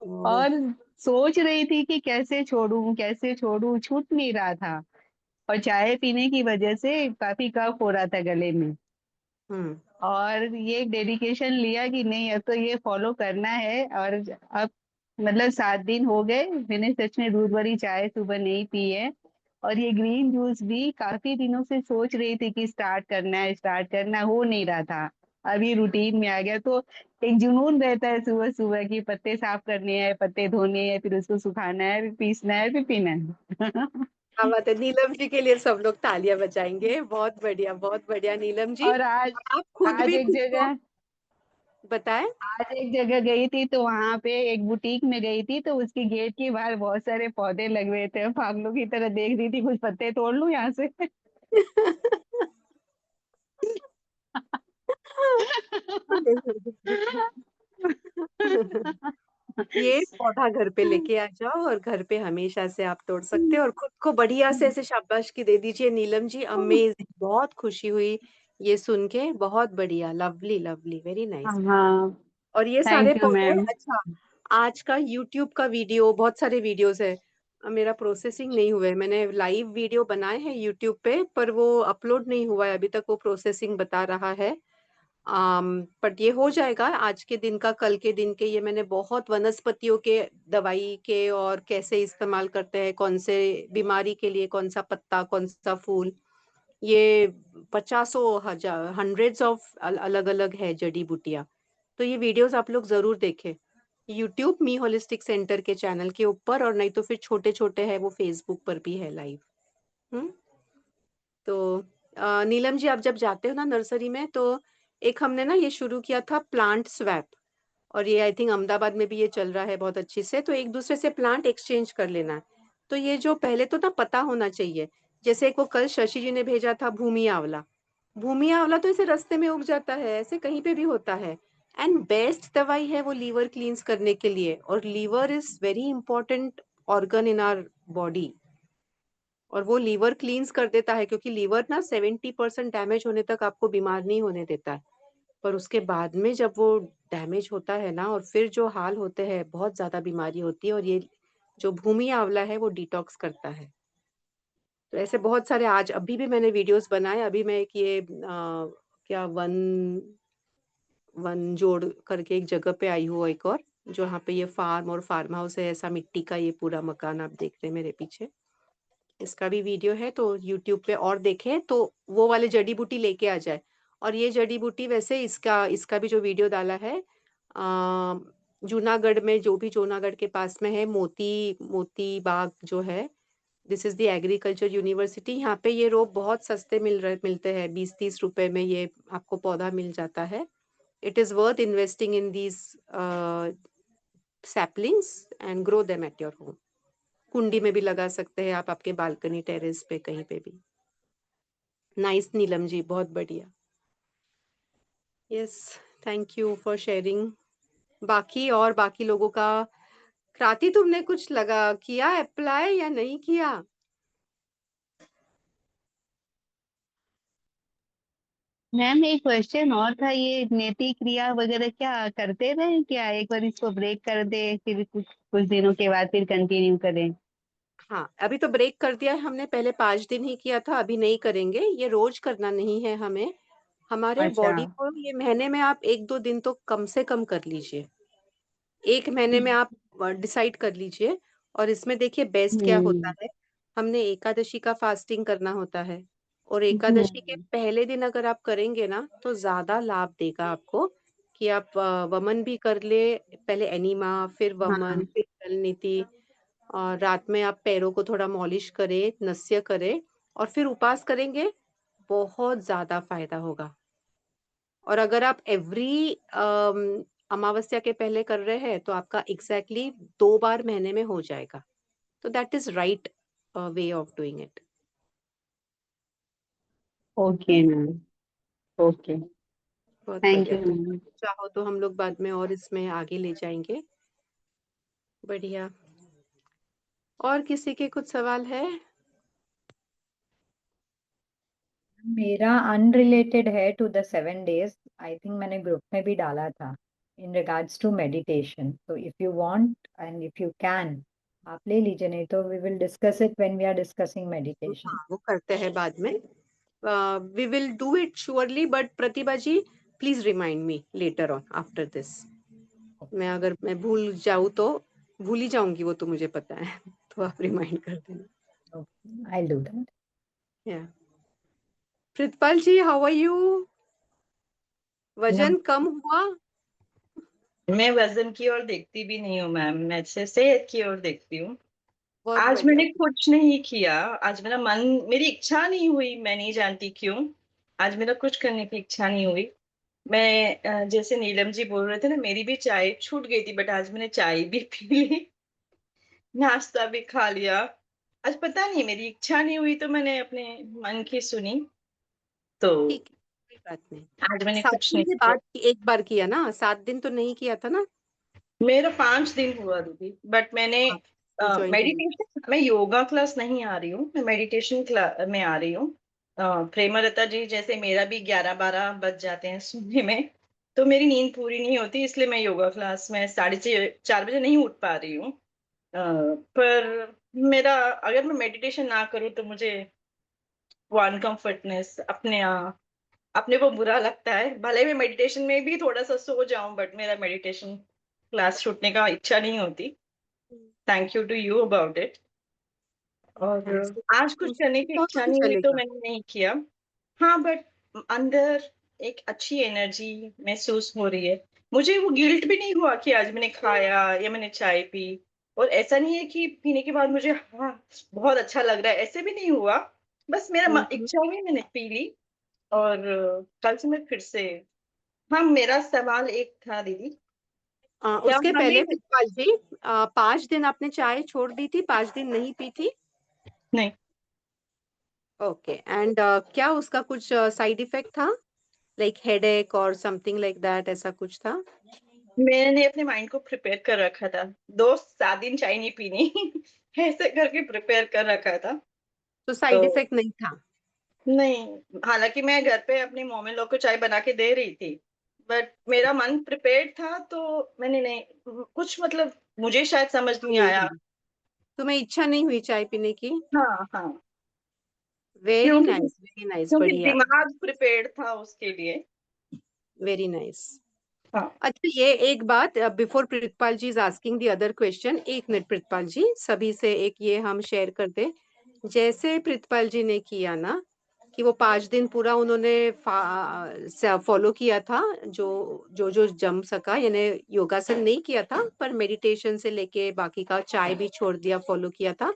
ओ, और सोच रही थी कि कैसे छोड़ूं, कैसे छोड़ूं, छूट नहीं रहा था। और चाय पीने की वजह से काफी कफ हो रहा था गले में। हम्म, और ये डेडिकेशन लिया कि नहीं, अब तो ये फॉलो करना है। और अब मतलब 7 दिन हो गए मैंने सच में दूध वाली चाय सुबह नहीं पी है। और ये ग्रीन जूस भी काफी दिनों से सोच रही थी कि स्टार्ट करना हो नहीं रहा था। अभी रूटीन में आ गया तो एक जुनून रहता है सुबह सुबह की, पत्ते साफ करने हैं, पत्ते धोने हैं, फिर उसको सुखाना है, फिर पीसना है, फिर पीना है। क्या बात है, नीलम जी के लिए सब लोग तालियां बजाएंगे। बहुत बढ़िया, बहुत बढ़िया नीलम जी। और आज आप खुद आज भी एक खुद को जगह बताएं। आज एक जगह गई थी, तो वहां पे एक बुटीक में गई थी, तो उसकी गेट के बाहर बहुत सारे पौधे लगे हुए थे। पागलों की तरह देख रही थी, कुछ पत्ते तोड़ लूं यहाँ से। ये पौधा घर पे लेके आ जाओ और घर पे हमेशा से आप तोड़ सकते हो और खुद को बढ़िया से ऐसे शाबाशी दे दीजिए। नीलम जी अमेजिंग, बहुत खुशी हुई ये सुन के, बहुत बढ़िया, लवली लवली, वेरी नाइस। हाँ, और ये सारे थैंक यू पौधे, मैम। अच्छा, आज का यूट्यूब का वीडियो, बहुत सारे वीडियोस है, मेरा प्रोसेसिंग नहीं हुआ है, मैंने लाइव वीडियो बनाए हैं यूट्यूब पे पर वो अपलोड नहीं हुआ है अभी तक, वो प्रोसेसिंग बता रहा है। बट ये हो जाएगा आज के दिन का, कल के दिन के। ये मैंने बहुत वनस्पतियों के दवाई के और कैसे इस्तेमाल करते हैं, कौन से बीमारी के लिए कौन सा पत्ता, कौन सा फूल, ये पचासों हजार, हंड्रेड्स ऑफ अलग अलग है जड़ी बूटियां। तो ये वीडियोस आप लोग जरूर देखें यूट्यूब मी होलिस्टिक सेंटर के चैनल के ऊपर, और नहीं तो फिर छोटे छोटे है वो फेसबुक पर भी है लाइव। हम्म। तो नीलम जी, आप जब जाते हो ना नर्सरी में, तो एक हमने ना ये शुरू किया था प्लांट स्वैप, और ये आई थिंक अहमदाबाद में भी ये चल रहा है बहुत अच्छे से। तो एक दूसरे से प्लांट एक्सचेंज कर लेना है। तो ये जो पहले तो ना पता होना चाहिए, जैसे एक वो कल शशि जी ने भेजा था भूमि आंवला, भूमि आंवला तो ऐसे रास्ते में उग जाता है, ऐसे कहीं पे भी होता है। एंड बेस्ट दवाई है वो लीवर क्लींस करने के लिए, और liver is very important organ in our body, और वो लीवर क्लींस कर देता है, क्योंकि लीवर ना 70% डैमेज होने तक आपको बीमार नहीं होने देता है, पर उसके बाद में जब वो डैमेज होता है ना, और फिर जो हाल होते हैं, बहुत ज्यादा बीमारी होती है। और ये जो भूमि आंवला है वो डिटॉक्स करता है। तो ऐसे बहुत सारे, आज अभी भी मैंने वीडियोस बनाए। अभी मैं एक ये क्या वन वन जोड़ करके एक जगह पे आई हूँ, एक और जो यहाँ पे ये फार्म और फार्म हाउस है, ऐसा मिट्टी का ये पूरा मकान आप देख रहे हैं मेरे पीछे, इसका भी वीडियो है। तो यूट्यूब पे और देखें तो वो वाले जड़ी बूटी लेके आ जाए। और ये जड़ी बूटी वैसे इसका इसका भी जो वीडियो डाला है, जूनागढ़ में, जो भी जूनागढ़ के पास में है, मोती मोती बाग जो है, this is the agriculture university, यहाँ पे ये रोप बहुत सस्ते मिलते हैं, 20-30 रुपए में ये आपको पौधा मिल जाता है। It is worth investing in these saplings and grow them at your home. कुंडी में भी लगा सकते हैं आप, आपके बालकनी टेरेस पे कहीं पे भी। नाइस नीलम जी, बहुत बढ़िया। Yes, thank you for sharing. बाकी और बाकी लोगों का, क्रांति तुमने कुछ लगा किया अप्लाई या नहीं किया? मैम एक क्वेश्चन और था, ये नेति क्रिया वगैरह क्या करते रहे क्या? एक बार इसको ब्रेक कर दे, फिर कुछ कुछ दिनों के बाद फिर कंटिन्यू करें? हाँ, अभी तो ब्रेक कर दिया है हमने, पहले 5 दिन ही किया था, अभी नहीं करेंगे। ये रोज करना नहीं है हमें, हमारे अच्छा। बॉडी को ये महीने में आप 1-2 दिन तो कम से कम कर लीजिए। एक महीने में आप डिसाइड कर लीजिए। और इसमें देखिए बेस्ट क्या होता हम्म। है, हमने एकादशी का फास्टिंग करना होता है, और एकादशी के हम्म। पहले दिन अगर आप करेंगे ना तो ज्यादा लाभ देगा आपको, कि आप वमन भी कर ले, पहले एनीमा, फिर वमन, हाँ। फिर जल नीति, और रात में आप पैरों को थोड़ा मॉलिश करें, नस्य करें, और फिर उपवास करेंगे, बहुत ज्यादा फायदा होगा। और अगर आप एवरी अमावस्या के पहले कर रहे हैं तो आपका एग्जैक्टली 2 बार महीने में हो जाएगा। तो that is right way of doing it. Okay ma'am. Okay. बहुत थैंक बढ़िया, यू तुम मैम। चाहो तो हम लोग बाद में और इसमें आगे ले जाएंगे। बढ़िया। और किसी के कुछ सवाल है? मेरा अनरिलेटेड है to the 7 days। I think मैंने ग्रुप में भी डाला था इन रिगार्ड्स टू मेडिटेशन। तो if you want and if you can, आप ले लीजिए, नहीं तो we will discuss it when we are discussing meditation. हाँ, वो करते हैं बाद में। We will do it surely, but Pratibha ji please remind me later on after this. मैं अगर मैं भूल जाऊँ तो भूल ही जाऊंगी, वो तो मुझे पता है। तो आप रिमाइंड कर देना। I do that. या प्रितपाल जी, हाउ आर यू? मैम, वजन कम हुआ? मैं वजन की ओर देखती भी नहीं हूँ मैम, मैं अच्छे सेहत की ओर देखती हूँ। बहुत आज बढ़िया। मैंने कुछ नहीं किया। आज मेरा मन, मेरी इच्छा नहीं हुई, मैं नहीं जानती क्यों। आज मेरा कुछ करने की इच्छा नहीं हुई। मैं जैसे नीलम जी बोल रहे थे ना, मेरी भी चाय छूट गई थी, बट आज मैंने चाय भी पी ली, नाश्ता भी खा लिया। आज पता नहीं, मेरी इच्छा नहीं हुई तो मैंने अपने मन की सुनी। तो ठीक है, कोई बात नहीं। आज मैंने सात कुछ दिन नहीं के किया। बाद एक बार किया ना, 7 दिन तो नहीं किया था ना? मेरा 5 दिन हुआ दीदी, बट मैंने ज्वाइन किया। मेडिटेशन, मैं योगा क्लास नहीं आ रही हूँ, मैं मेडिटेशन क्लास में आ रही हूँ। प्रेमलता जी जैसे मेरा भी 11-12 बज जाते हैं सोने में, तो मेरी नींद पूरी नहीं होती, इसलिए मैं योगा क्लास में 3:30-4 बजे नहीं उठ पा रही हूँ। पर मेरा, अगर मैं मेडिटेशन ना करूँ तो मुझे वो अनकंफर्टनेस अपने को बुरा लगता है। भले मैं मेडिटेशन में भी थोड़ा सा सो जाऊं, बट मेरा मेडिटेशन क्लास छूटने का इच्छा नहीं होती। Thank you to you about it. और आज कुछ करने की तो इच्छा भी नहीं हुई तो चलेगा। मैंने नहीं किया। हाँ, बट अंदर एक अच्छी एनर्जी महसूस हो रही है। मुझे वो गिल्ट भी नहीं हुआ कि आज मैंने खाया या मैंने चाय पी। और ऐसा नहीं है कि पीने के बाद मुझे हाँ बहुत अच्छा लग रहा है, ऐसे भी नहीं हुआ। बस मेरा हम्म। इच्छा हुई, मैंने पी ली। और कल से मैं फिर से। हाँ, मेरा सवाल एक था दीदी, क्या उसके हमें। पहले प्रितपाल जी, 5 दिन आपने चाय छोड़ दी थी, 5 दिन नहीं पी थी। नहीं, ओके, एंड क्या उसका कुछ साइड इफेक्ट था, लाइक हेडेक और समथिंग लाइक दैट, ऐसा कुछ था? मैंने अपने माइंड को प्रिपेयर कर रखा था, 2-7 दिन चाय नहीं पीनी ऐसे करके प्रिपेयर कर रखा था। तो साइड तो इफेक्ट नहीं था? नहीं, हालांकि मैं घर पे अपनी मम्मी लोग को चाय बना के दे रही थी, बट मेरा मन प्रिपेयर्ड था, तो मैंने नहीं कुछ, मतलब मुझे शायद समझ नहीं आया। तुम्हें इच्छा नहीं हुई चाय पीने की? हाँ हाँ, क्योंकि वेरी नाइस, क्योंकि बढ़िया। दिमाग प्रिपेयर्ड था उसके लिए। Very nice. हाँ, अच्छा, ये एक बात, before Pritpal ji is asking the other question, एक मिनट प्रितपाल जी, सभी से एक ये हम शेयर कर दे। जैसे प्रितपाल जी ने किया ना, कि वो 5 दिन पूरा उन्होंने फॉलो किया था, जो जो जो जम सका, यानी योगासन नहीं किया था, पर मेडिटेशन से लेके बाकी का, चाय भी छोड़ दिया, फॉलो किया था।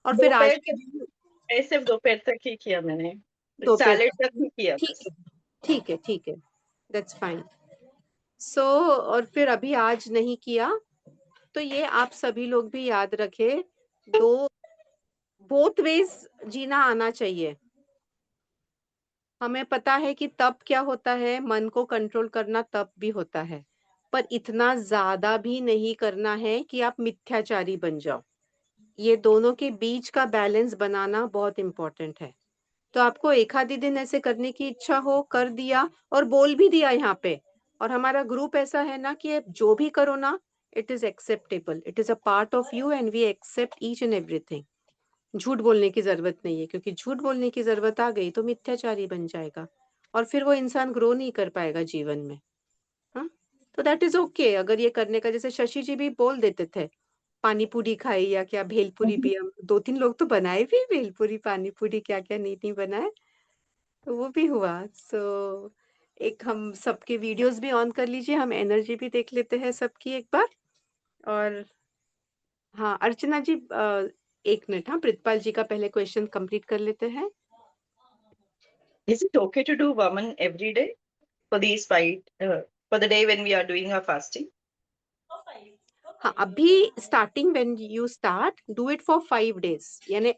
और फिर आज दोपहर के तक, दिन सिर्फ दोपहर तक ही किया मैंने, दोपहर सैलेड तक, तक ही किया ठीक बस। है, ठीक है, ठीक है, दैट्स फाइन। सो और फिर अभी आज नहीं किया, तो ये आप सभी लोग भी याद रखें, दो बोथ वेज जीना आना चाहिए। हमें पता है कि तब क्या होता है, मन को कंट्रोल करना तब भी होता है, पर इतना ज्यादा भी नहीं करना है कि आप मिथ्याचारी बन जाओ। ये दोनों के बीच का बैलेंस बनाना बहुत इंपॉर्टेंट है। तो आपको एक आधी दिन ऐसे करने की इच्छा हो, कर दिया, और बोल भी दिया यहाँ पे। और हमारा ग्रुप ऐसा है ना कि जो भी करो ना, it is acceptable, it is a part of you and we accept each and everything. झूठ बोलने की जरूरत नहीं है, क्योंकि झूठ बोलने की जरूरत आ गई तो मिथ्याचारी बन जाएगा, और फिर वो इंसान ग्रो नहीं कर पाएगा जीवन में। हाँ, तो दैट इज ओके। अगर ये करने का, जैसे शशि जी भी बोल देते थे, पानी पूरी खाई या क्या, भेलपुरी भी, हम 2-3 लोग तो बनाए भी, भेलपुरी पानी पूरी, क्या क्या नहीं नहीं बनाए, तो वो भी हुआ। सो एक हम सबके वीडियोस भी ऑन कर लीजिए, हम एनर्जी भी देख लेते हैं सबकी एक बार। और हाँ, अर्चना जी, 1 मिनट, हाँ, प्रितपाल जी का पहले क्वेश्चन कंप्लीट कर लेते हैं। Is it okay to do Vaman every day for these for the day when we are doing our fasting? हाँ, अभी starting when you start, do it for 5 days, यानी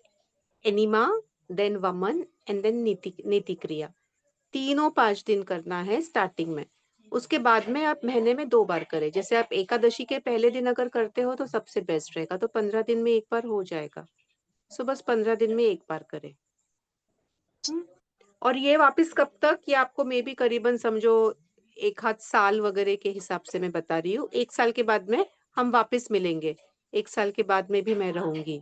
एनिमा, देन वमन, and then नीति क्रिया, तीनों 5 दिन करना है स्टार्टिंग में। उसके बाद में आप महीने में 2 बार करें। जैसे आप एकादशी के पहले दिन अगर करते हो तो सबसे बेस्ट रहेगा, तो 15 दिन में एक बार हो जाएगा। सो बस 15 दिन में एक बार करें। और ये वापस कब तक, ये आपको मे बी करीबन समझो 1 आध साल वगैरह के हिसाब से मैं बता रही हूँ। 1 साल के बाद में हम वापस मिलेंगे, 1 साल के बाद में भी मैं रहूंगी।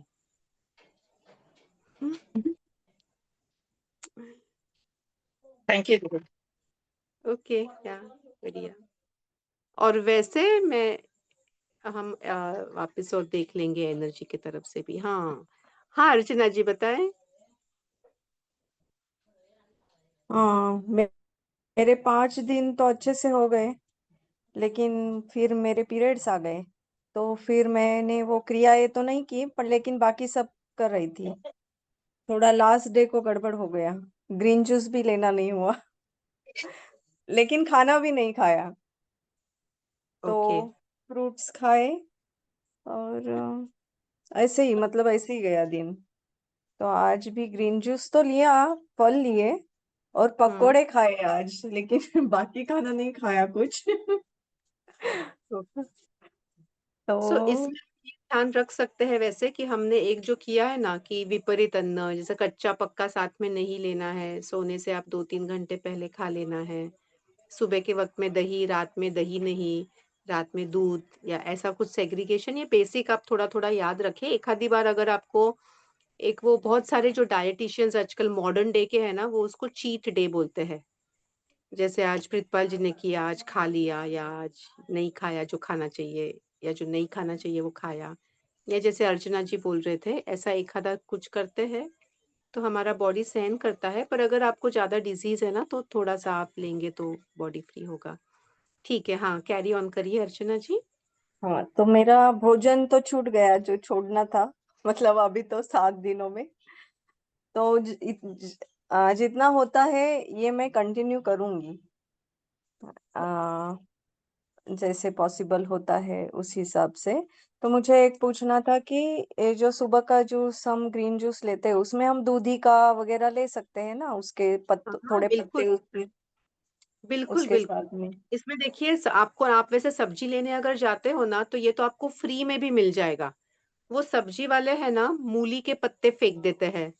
Thank you, Didi. ओके, या बढ़िया। और वैसे मैं, हम वापस और देख लेंगे एनर्जी की तरफ से भी। हाँ हाँ, अर्चना जी बताएं। हाँ, मेरे 5 दिन तो अच्छे से हो गए, लेकिन फिर मेरे पीरियड्स आ गए, तो फिर मैंने वो क्रियाएं तो नहीं की, पर लेकिन बाकी सब कर रही थी। थोड़ा लास्ट डे को गड़बड़ हो गया, ग्रीन जूस भी लेना नहीं हुआ लेकिन खाना भी नहीं खाया, तो ओके, फ्रूट्स खाए, और ऐसे ही, मतलब ऐसे ही गया दिन। तो आज भी ग्रीन जूस तो लिया, फल लिए, और पकोड़े खाए आज, लेकिन बाकी खाना नहीं खाया कुछ तो इसमें ये ध्यान रख सकते हैं वैसे कि हमने एक जो किया है ना कि विपरीत अन्न, जैसे कच्चा पक्का साथ में नहीं लेना है, सोने से आप 2-3 घंटे पहले खा लेना है। सुबह के वक्त में दही, रात में दही नहीं, रात में दूध, या ऐसा कुछ सेग्रीगेशन, ये बेसिक आप थोड़ा-थोड़ा याद रखें। एक आधी बार अगर आपको एक वो बहुत सारे जो डायटीशियंस आजकल मॉडर्न डे के हैं ना, वो उसको चीट डे बोलते हैं। जैसे आज प्रीतपाल जी ने किया, आज खा लिया, या आज नहीं खाया जो खाना चाहिए, या जो नहीं खाना चाहिए वो खाया। या जैसे अर्चना जी बोल रहे थे, ऐसा एक आधा कुछ करते हैं, तो हमारा बॉडी सहन करता है। पर अगर आपको ज़्यादा डिज़ीज़ है ना, तो थोड़ा-सा आप लेंगे तो बॉडी फ्री होगा। ठीक है, हाँ, कैरी ऑन करिए अर्चना जी। हाँ, तो मेरा भोजन तो छूट गया जो छोड़ना था, मतलब अभी तो 7 दिनों में। तो जितना होता है ये मैं कंटिन्यू करूंगी, आ, जैसे पॉसिबल होता है उस हिसाब से। तो मुझे एक पूछना था कि ये जो सुबह का जूस हम ग्रीन जूस लेते हैं उसमें हम दूधी का वगैरह ले सकते हैं ना, उसके हाँ, हाँ, थोड़े बिल्कुल, पत्ते बिल्कुल, उसके बिल्कुल। साथ में। इसमें देखिए आप वैसे सब्जी लेने अगर जाते हो ना, तो ये तो आपको फ्री में भी मिल जाएगा। वो सब्जी वाले हैं ना, मूली के पत्ते फेंक देते हैं।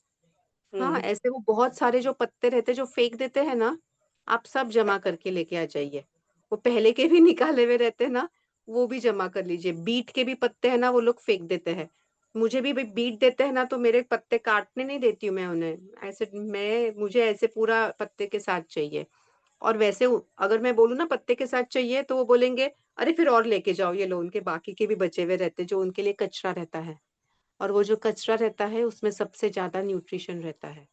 हाँ, हम्म। ऐसे वो बहुत सारे जो पत्ते रहते हैं जो फेंक देते हैं ना, आप सब जमा करके लेके आ जाइए। वो पहले के भी निकाले हुए रहते हैं ना, वो भी जमा कर लीजिए। बीट के भी पत्ते हैं ना, वो लोग फेंक देते हैं। मुझे भी बीट देते हैं ना, तो मेरे पत्ते काटने नहीं देती हूँ मैं उन्हें। ऐसे मुझे ऐसे पूरा पत्ते के साथ चाहिए। और वैसे अगर मैं बोलूँ ना पत्ते के साथ चाहिए, तो वो बोलेंगे, अरे फिर और लेके जाओ, ये लो। उनके बाकी के भी बचे हुए रहते हैं, जो उनके लिए कचरा रहता है। और वो जो कचरा रहता है, उसमें सबसे ज़्यादा न्यूट्रिशन रहता है।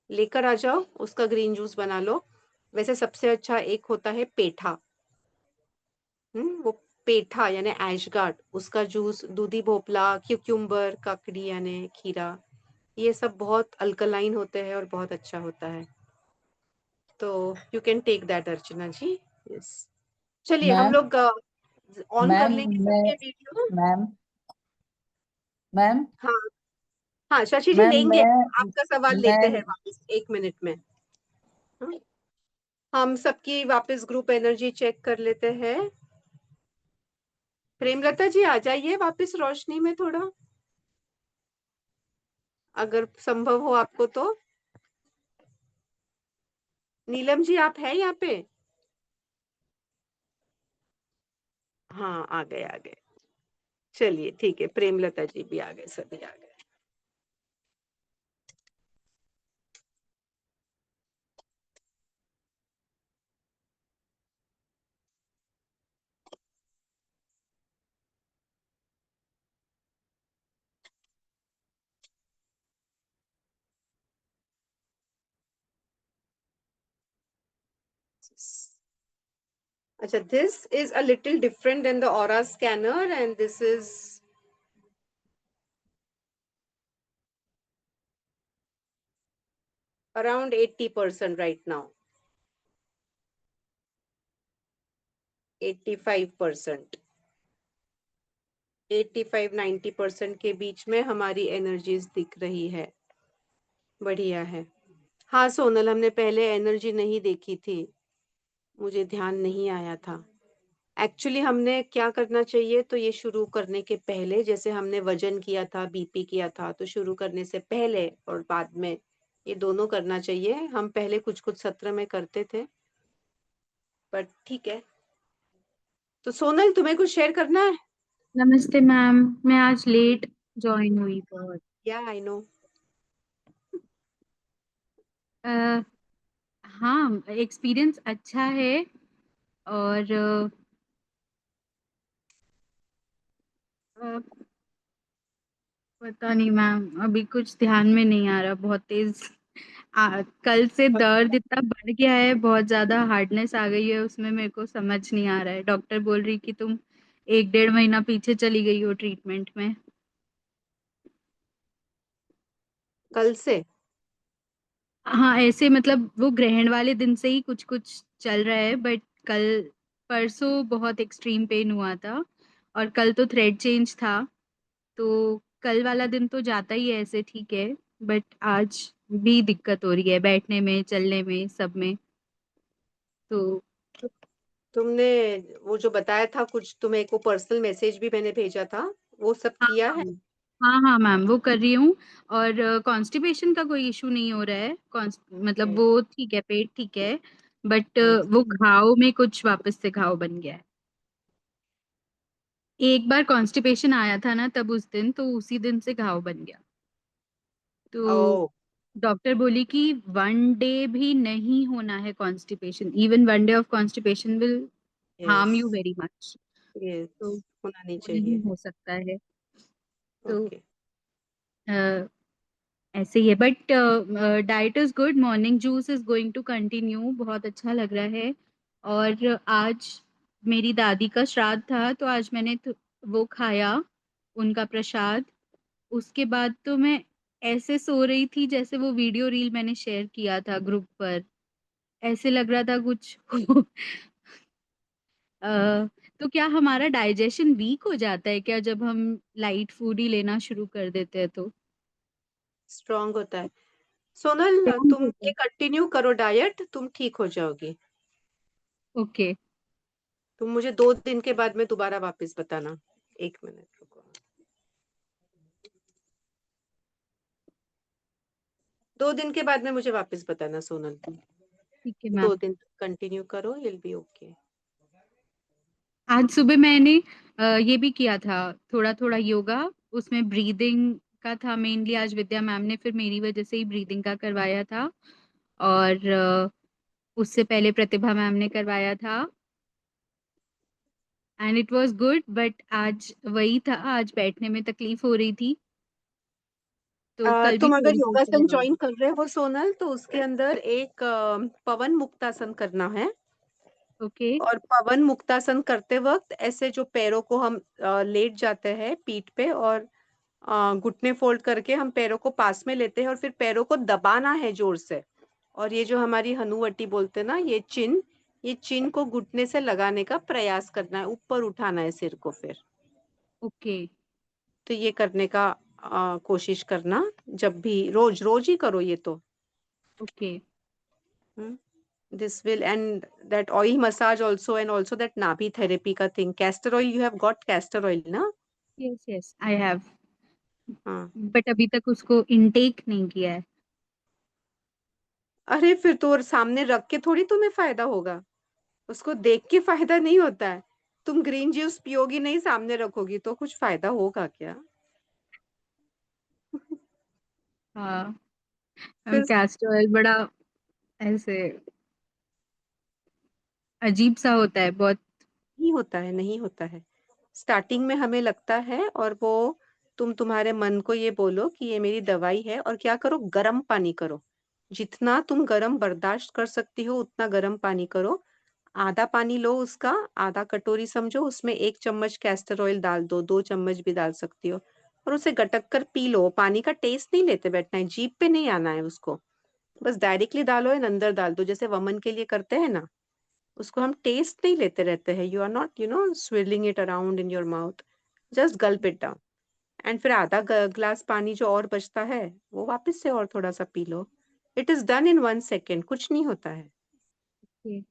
लेकर आ जाओ, उसका ग्रीन जूस बना लो। वैसे सबसे अच्छा एक होता है पेठा। वो पेठा यानी ऐशगार्ड, उसका जूस, दूधी भोपला, क्यूक्यूम्बर, ककड़ी यानी खीरा, ये सब बहुत अल्कलाइन होते हैं और बहुत अच्छा होता है। तो you can take that Archana ji. Yes, चलिए हम मैम लोग ऑन कर मैम लेंगे मैं सबके वीडियो। मैम मैम हाँ, हाँ, शशि जी मैम लेंगे। आपका सवाल लेते मैं हैं वापस 1 मिनट में। हाँ, हम सबकी वापस ग्रुप एनर्जी चेक कर लेते हैं। प्रेमलता जी आ जाइए वापस रोशनी में थोड़ा, अगर संभव हो आपको तो। नीलम जी आप हैं यहाँ पे? हाँ, आ गए आ गए। चलिए ठीक है, प्रेमलता जी भी आ गए, सभी आ गए। अच्छा, this is a little different than the aura scanner, and this is around 80% right now. 85%, 85-90% के बीच में हमारी एनर्जीज दिख रही है। बढ़िया है। हाँ सोनल, हमने पहले एनर्जी नहीं देखी थी, मुझे ध्यान नहीं आया था। एक्चुअली हमने क्या करना चाहिए, तो ये शुरू करने के पहले, जैसे हमने वजन किया था, बीपी किया था, तो शुरू करने से पहले और बाद में ये दोनों करना चाहिए। हम पहले कुछ कुछ सत्र में करते थे, बट ठीक है। तो सोनल, तुम्हें कुछ शेयर करना है? नमस्ते मैम, मैं आज लेट ज्वाइन हुई बहुत। या आई नो। अ, हाँ, एक्सपीरियंस अच्छा है। और पता नहीं मैम, अभी कुछ ध्यान में नहीं आ रहा, बहुत तेज। कल से दर्द इतना बढ़ गया है, बहुत ज्यादा हार्डनेस आ गई है उसमें, मेरे को समझ नहीं आ रहा है। डॉक्टर बोल रही कि तुम 1-1.5 महीना पीछे चली गई हो ट्रीटमेंट में। कल से? हाँ, ऐसे मतलब वो ग्रहण वाले दिन से ही कुछ कुछ चल रहा है, बट कल परसों बहुत एक्सट्रीम पेन हुआ था, और कल तो थ्रेड चेंज था, तो कल वाला दिन तो जाता ही है ऐसे, ठीक है। बट आज भी दिक्कत हो रही है बैठने में, चलने में, सब में। तो तुमने वो जो बताया था कुछ, तुम्हें को पर्सनल मैसेज भी मैंने भेजा था, वो सब हाँ किया है? हाँ मैम, वो कर रही हूँ। और कॉन्स्टिपेशन का कोई इशू नहीं हो रहा है। मतलब वो ठीक है, पेट ठीक है, बट वो घाव में कुछ वापस से घाव बन गया है। एक बार कॉन्स्टिपेशन आया था ना, तब उस दिन, तो उसी दिन से घाव बन गया। तो ओ डॉक्टर बोली कि 1 डे भी नहीं होना है constipation, even 1 day of constipation will harm yes, you very much. तो यस, होना नहीं वो नहीं चाहिए। हो सकता है। तो ओके। अ, ऐसे ही है, but diet is good. Morning juice is going to continue, बहुत अच्छा लग रहा है। और आज मेरी दादी का श्राद्ध था, तो आज मैंने वो खाया, उनका प्रसाद। उसके बाद तो मैं ऐसे सो रही थी जैसे वो वीडियो रील मैंने शेयर किया था ग्रुप पर, ऐसे लग रहा था कुछ अ, तो क्या हमारा डाइजेशन वीक हो जाता है क्या जब हम लाइट फूड ही लेना शुरू कर देते हैं तो? स्ट्रांग होता है। सोनल, स्ट्रांग तुम होता ये है। कंटिन्यू करो डाइट, तुम ठीक हो जाओगी। ओके। तुम मुझे 2 दिन के बाद में दोबारा वापस बताना। 1 मिनट रुको। 2 दिन के बाद में मुझे वापस बताना सोनल, तुम ठीक है दो मैम। दिन कंटिन्यू करो, विल बी ओके। आज सुबह मैंने ये भी किया था, थोड़ा थोड़ा योगा। उसमें ब्रीदिंग का था मेनली। आज विद्या मैम ने फिर मेरी वजह से ही ब्रीदिंग का करवाया था। और उससे पहले प्रतिभा मैम ने करवाया था, and it was good. But आज वही था, आज बैठने में तकलीफ हो रही थी, तो कल भी तुम अगर थोड़ी देर के लिए योगासन गई ज्वाइन थी। कर रहे हो सोनल, तो उसके अंदर एक पवन मुक्तासन करना है। ओके। और पवन मुक्तासन करते वक्त ऐसे जो पैरों को हम लेट जाते हैं पीठ पे, और घुटने फोल्ड करके हम पैरों को पास में लेते हैं, और फिर पैरों को दबाना है जोर से। और ये जो हमारी हनुवटी बोलते हैं ना, ये चिन को घुटने से लगाने का प्रयास करना है, ऊपर उठाना है सिर को फिर। ओके। तो ये करने का कोशिश करना, जब भी, रोज रोज ही करो ये तो। Okay. This will, and that oil massage also, and also that nabi therapy का thing, castor oil, you have got castor oil ना? Yes yes, I have. हाँ। बट अभी तक उसको इनटेक नहीं किया है। अरे फिर तो और सामने रख के थोड़ी तुम्हें फायदा होगा, उसको देख के फायदा नहीं होता है। तुम ग्रीन जूस पियोगी नहीं, सामने रखोगी, तो कुछ फायदा होगा क्या? हाँ। फिर कैस्टर ऑयल बड़ा ऐसे अजीब सा होता है बहुत। नहीं होता है, नहीं होता है। स्टार्टिंग में हमें लगता है, और वो तुम्हारे मन को ये बोलो कि ये मेरी दवाई है, और क्या करो, गर्म पानी करो। जितना तुम गर्म बर्दाश्त कर सकती हो उतना गर्म पानी करो। आधा पानी लो उसका, आधा कटोरी समझो, उसमें 1 चम्मच कैस्टर ऑयल डाल दो, 2 चम्मच भी डाल सकती हो। और उसे गटक कर पी लो। पानी का टेस्ट नहीं लेते बैठना है, जीभ पे नहीं आना है उसको। बस डायरेक्टली डालो एंड अंदर डाल दो, जैसे वमन के लिए करते हैं ना। उसको हम टेस्ट नहीं लेते रहते हैं। You are not swilling it around in your mouth, just gulp it down. And फिर आधा ग्लास पानी जो और बचता है, वो वापस से और थोड़ा सा P low. It is done in 1 second, कुछ नहीं होता है। ओके,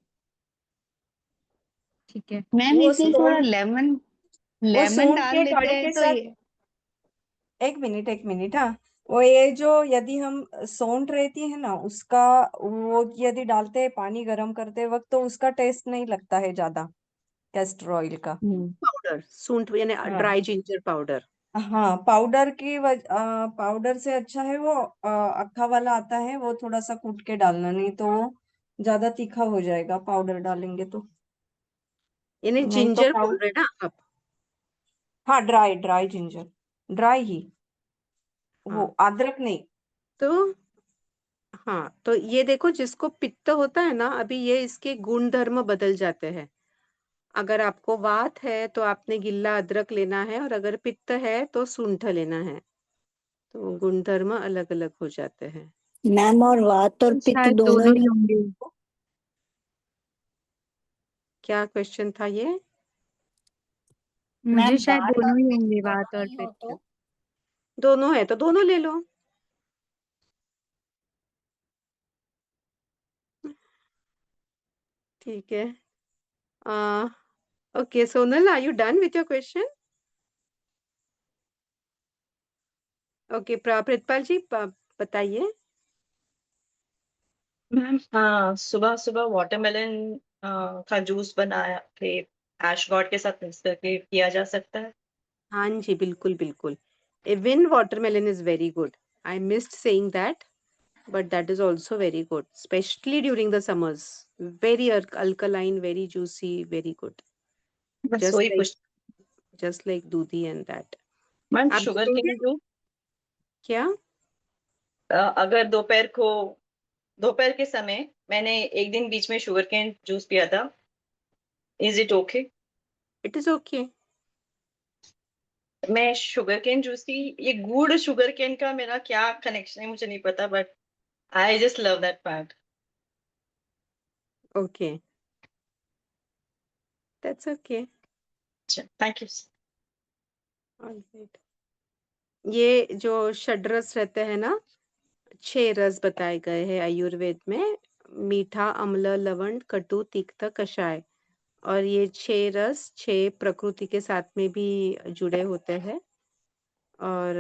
ठीक है। मैम वो इसमें थोड़ा सूंड लेमन वो लेमन सूंड डाल के लेते काढ़े हैं के तो साथ, ये। एक मिनट हाँ, वो ये जो यदि हम सौंठ रहती है ना उसका, वो यदि डालते हैं पानी गर्म करते वक्त, तो उसका टेस्ट नहीं लगता है ज्यादा, कैस्टर ऑयल का। पाउडर, सूंठ यानी हाँ, ड्राई जिंजर पाउडर। हाँ, पाउडर पाउडर से अच्छा है वो अक्खा वाला आता है, वो थोड़ा सा कूट के डालना, नहीं तो वो ज्यादा तीखा हो जाएगा पाउडर डालेंगे तो। यानी नहीं तो जिंजर बोल रहे ना आप? हाँ, ड्राई ड्राई जिंजर, ड्राई ही, वो हाँ। अदरक नहीं। तो हाँ, तो ये देखो, जिसको पित्त होता है ना, अभी ये इसके गुण धर्म बदल जाते हैं। अगर आपको वात है तो आपने गिल्ला अदरक लेना है, और अगर पित्त है तो सूंठ लेना है। तो गुण धर्म अलग अलग हो जाते हैं। मैम, और वात और पित्त शायद दोनों दोनों ही ही होंगे। क्या क्वेश्चन था ये? मुझे मैम, शायद वात और दोनों ही पित्त होंगे, वात दोनों और ही हो पित्त। तो? दोनों है तो दोनों ले लो। ठीक है। Okay, Sonal, are you done with your question? Okay, Pritpal जी बताइए। मैम सुबह सुबह वाटरमेलन का जूस बनाया के ऐश गॉड के साथ मिक्स करके किया जा सकता है? हाँ जी, बिल्कुल बिल्कुल। Even watermelon is very good. I missed saying that, but that is also very good, especially during the summers. Very alkaline, very juicy, very good. बस Just वही like पूछ। दूधी and that. मैम आप शुगर देखेंगे cane juice क्या? अगर दोपहर के समय मैंने एक दिन बीच में शुगर केन जूस पिया था, is it okay? It is okay. मैं शुगर केन जूस की ये गुड़ शुगर केन का मेरा क्या कनेक्शन है मुझे नहीं पता, but I just love that part. Okay, that's okay. Thank you. All right. ये जो षड्रस रहते हैं ना, 6 रस बताए गए हैं आयुर्वेद में, मीठा, अम्ल, लवण, कटु, तिक्त, कषाय। और ये 6 रस 6 प्रकृति के साथ में भी जुड़े होते हैं और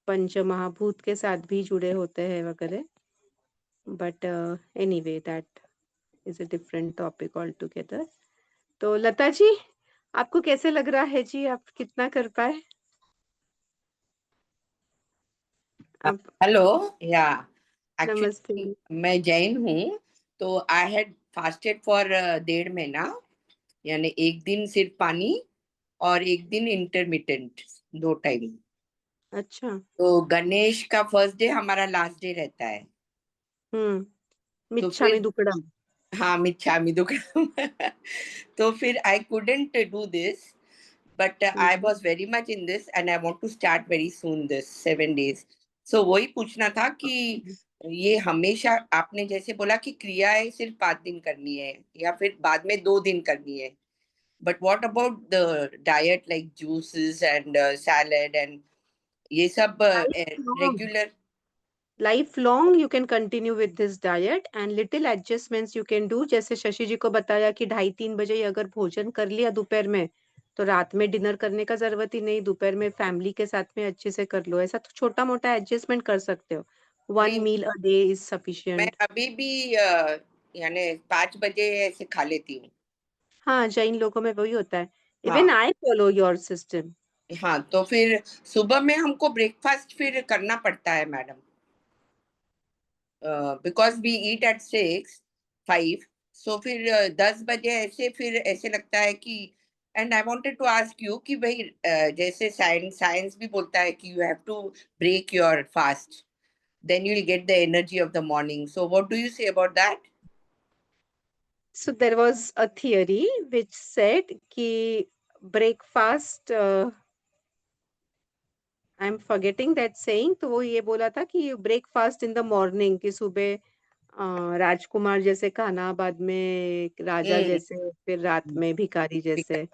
पंच महाभूत के साथ भी जुड़े होते हैं वगैरह। But anyway that is a different topic all together. तो लता जी, आपको कैसे लग रहा है जी? आप कितना कर पाए? आप हेलो या नमस्ते एक्चुअली जी। मैं जैन हूँ, तो आई हैड फास्टेड फॉर 1.5 महीना, यानी एक दिन सिर्फ पानी और एक दिन इंटरमिटेंट 2 टाइम। अच्छा। तो गणेश का फर्स्ट डे हमारा लास्ट डे रहता है। तो मिच्छामी फिर दुक्कडम। हाँ, मिच्छामी दुक्कडम। तो फिर I couldn't do this, but I was very much in this and I want to start very soon this 7 days. So वही पूछना था कि ये हमेशा आपने जैसे बोला कि क्रियाएं सिर्फ 5 दिन करनी है या फिर बाद में 2 दिन करनी है, but what about the diet like juices and salad and ये सब regular? Life long you can continue with this diet and little adjustments you can do. जैसे शशि जी को बताया कि 2:30-3 बजे अगर भोजन कर लिया दोपहर में, तो रात में डिनर करने का जरूरत ही नहीं, दोपहर में फैमिली के साथ में अच्छे से कर लो। ऐसा तो छोटा मोटा एडजस्टमेंट कर सकते हो। 1 नहीं, मील अ डे इज मैं सफिशिएंट। अभी भी यानी 5 बजे ऐसे खा लेती हूँ। हाँ, जैन लोगों में वही होता है। इवन हाँ आई फॉलो योर सिस्टम। हाँ, तो फिर सुबह में हमको ब्रेकफास्ट फिर करना पड़ता है madam, because we eat at 6-5, so फिर 10 बजे ऐसे फिर ऐसे लगता है कि and I wanted to ask you कि भाई जैसे साइंस भी बोलता है कि you have to break your fast, then you will get the energy of the morning, so what do you say about that? So there was a theory which said कि breakfast I am forgetting that saying. तो वो ये बोला था कि breakfast in the morning, कि सुबह राजकुमार जैसे खाना, बाद में राजा जैसे, फिर रात में भिखारी जैसे,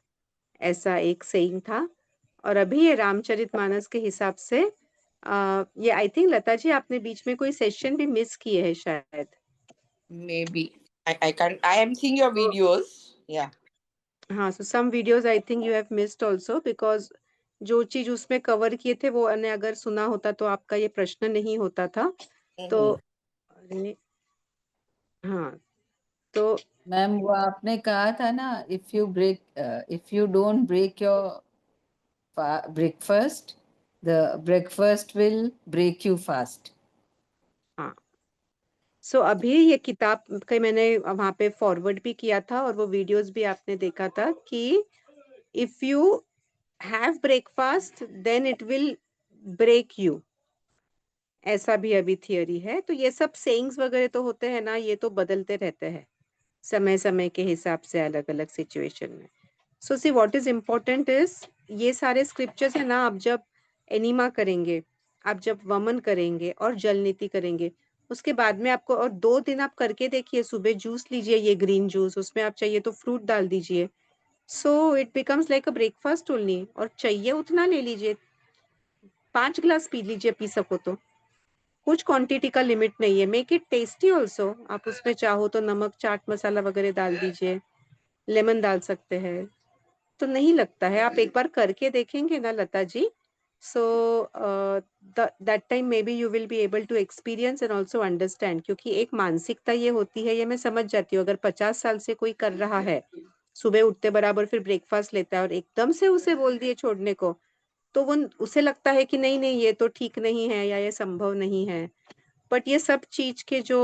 ऐसा एक सेइंग था। और अभी ये रामचरितमानस के हिसाब से ये आई थिंक लता जी आपने बीच में कोई सेशन भी मिस किए हैं शायद। Maybe I am seeing your तो वीडियोस या हाँ, so some videos I think you have missed also, because जो चीज उसमें कवर किए थे वो ने अगर सुना होता तो आपका ये प्रश्न नहीं होता था। तो हाँ, तो मैम वो आपने कहा था ना, if you don't break your breakfast, the breakfast will break you fast. हाँ, सो अभी ये किताब का मैंने वहां पे फॉरवर्ड भी किया था और वो वीडियोस भी आपने देखा था कि if you have breakfast then it will break you, ऐसा भी अभी थियरी है। तो ये सब सेइंग्स वगैरह तो होते हैं ना, ये तो बदलते रहते हैं समय समय के हिसाब से, अलग अलग सिचुएशन में। So see what is important is, ये सारे स्क्रिप्चर्स है ना, आप जब एनिमा करेंगे, आप जब वमन करेंगे और जल नीति करेंगे, उसके बाद में आपको और 2 दिन आप करके देखिए, सुबह जूस लीजिए, ये ग्रीन जूस, उसमें आप चाहिए तो फ्रूट डाल दीजिए, so it becomes like a breakfast only. और चाहिए उतना ले लीजिए, 5 ग्लास पी लीजिए, पी सको तो, कुछ क्वांटिटी का लिमिट नहीं है। मेक इट टेस्टी ऑल्सो, आप उसमें चाहो तो नमक चाट मसाला वगैरह डाल दीजिए, लेमन डाल सकते हैं। तो नहीं लगता है, आप एक बार करके देखेंगे ना Lata ji, so that time maybe you will be able to experience and also understand, क्योंकि एक मानसिकता ये होती है, ये मैं समझ जाती हूँ। अगर 50 साल से कोई कर रहा है, सुबह उठते बराबर फिर ब्रेकफास्ट लेता है और एकदम से उसे बोल दिए छोड़ने को, तो वो उसे लगता है कि नहीं नहीं ये तो ठीक नहीं है या ये संभव नहीं है। बट ये सब चीज के जो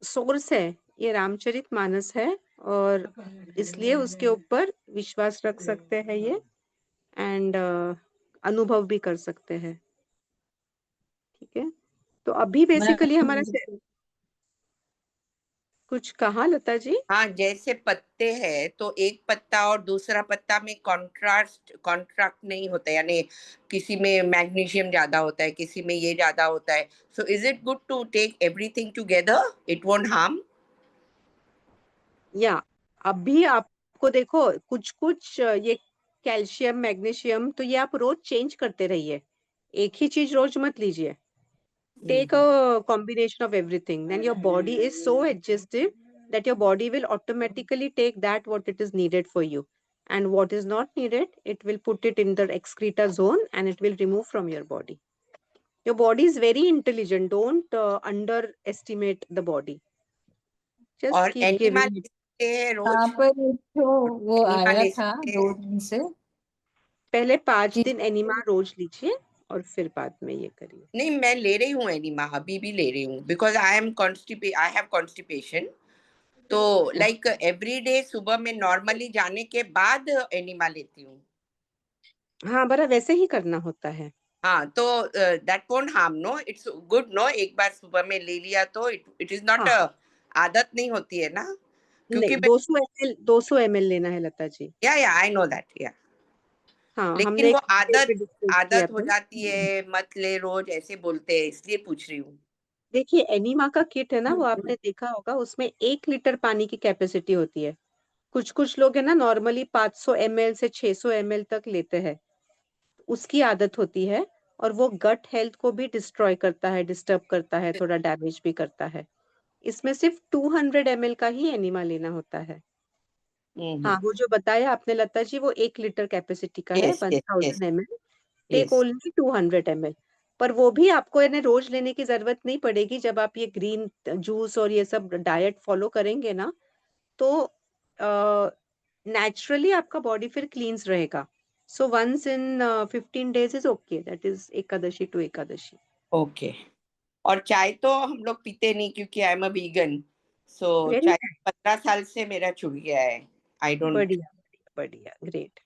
सोर्स है, ये रामचरित मानस है, और इसलिए उसके ऊपर विश्वास रख सकते हैं ये, एंड अनुभव भी कर सकते हैं। ठीक है, तो अभी बेसिकली हमारा कुछ कहा लता जी? हाँ, जैसे पत्ते हैं तो एक पत्ता और दूसरा पत्ता में कॉन्ट्राक्ट नहीं होता, यानी किसी में मैग्नीशियम ज्यादा होता है, किसी में ये ज्यादा होता है। So is it good to take everything together, it won't harm? या अभी आपको देखो कुछ कुछ ये कैल्शियम मैग्नीशियम तो ये आप रोज चेंज करते रहिए, एक ही चीज रोज मत लीजिए। Take a combination of everything, then your body is so adjustive that your body will automatically take that what it is needed for you, and what is not needed it will put it in the excreta zone and it will remove from your body. Your body is very intelligent, don't underestimate the body, just और keep enema giving ले it. सकते हैं यहाँ रोज? पर एक तो वो enema आया ले था सकते 2 हैं? दिन से पहले 5 कि दिन एनिमा रोज लीजिए और फिर बाद में ये करिए। नहीं, मैं ले रही हूँ एनिमा, अभी भी ले रही हूँ, बिकॉज आई हैव कॉन्स्टिपेशन। तो लाइक एवरी डे सुबह में नॉर्मली जाने के बाद एनिमा लेती हूँ। हाँ, बड़ा वैसे ही करना होता है। हाँ, तो that won't harm, no? It's good, no? एक बार सुबह में ले लिया तो इट इज नॉट, हाँ, आदत नहीं होती है ना, क्योंकि नहीं 200 ml लेना है लता जी। या आई नो दैट, या। हाँ, लेकिन हमने वो एक वीडियो पे डिस्कस किया आदत हो था। जाती है, मत ले रोज ऐसे बोलते हैं, इसलिए पूछ रही हूँ। देखिए एनीमा का किट है ना, वो आपने देखा होगा, उसमें 1 लीटर पानी की कैपेसिटी होती है। कुछ कुछ लोग है ना नॉर्मली 500 ml से 600 ml तक लेते हैं, उसकी आदत होती है, और वो गट हेल्थ को भी डिस्ट्रॉय करता है, डिस्टर्ब करता है, थोड़ा डैमेज भी करता है। इसमें सिर्फ 200 ml का ही एनीमा लेना होता है। हाँ, वो जो बताया आपने लता जी, वो 1 लीटर कैपेसिटी का है, yes yes yes 1000 ml। Take yes. Only 200 ml। पर वो भी आपको इन्हें रोज लेने की जरूरत नहीं पड़ेगी, जब आप ये ग्रीन जूस और ये सब डाइट फॉलो करेंगे ना, तो नेचुरली आपका बॉडी फिर क्लींस रहेगा। So once in 15 days is okay, that is Ekadashi to Ekadashi. Okay. और चाय तो हम लोग पीते नहीं, क्योंकि I am a vegan. So very चाय 15 साल से मेरा छूट गया है। I don't. बढ़िया, बढ़िया, ग्रेट।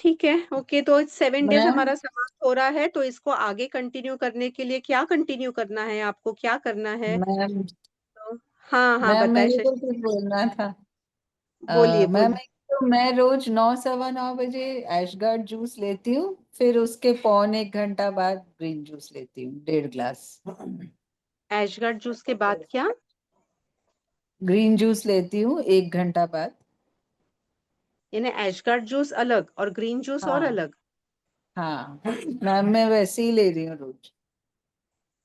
ठीक है, ओके, तो 7 days मैम हमारा समाप्त हो रहा है, तो इसको आगे कंटिन्यू करने के लिए क्या कंटिन्यू करना है, आपको क्या करना है? मैम तो हाँ हाँ, मैम बताए मेरे को शशि, कुछ बोलना था। बोलिए मैम बोलिए। एक तो मैं रोज 9 सवा 9 बजे एशगार्ड जूस लेती हूँ, फिर उसके 1.25 घंटा बाद ग्रीन जूस लेती हूँ 1.5 ग्लास। ऐशगढ़ जूस के बाद क्या? ग्रीन जूस लेती हूँ 1 घंटा बाद। यानी ऐशगढ़ जूस अलग और ग्रीन जूस और हाँ अलग? हाँ मैम, मैं वैसे ही ले रही हूँ रोज।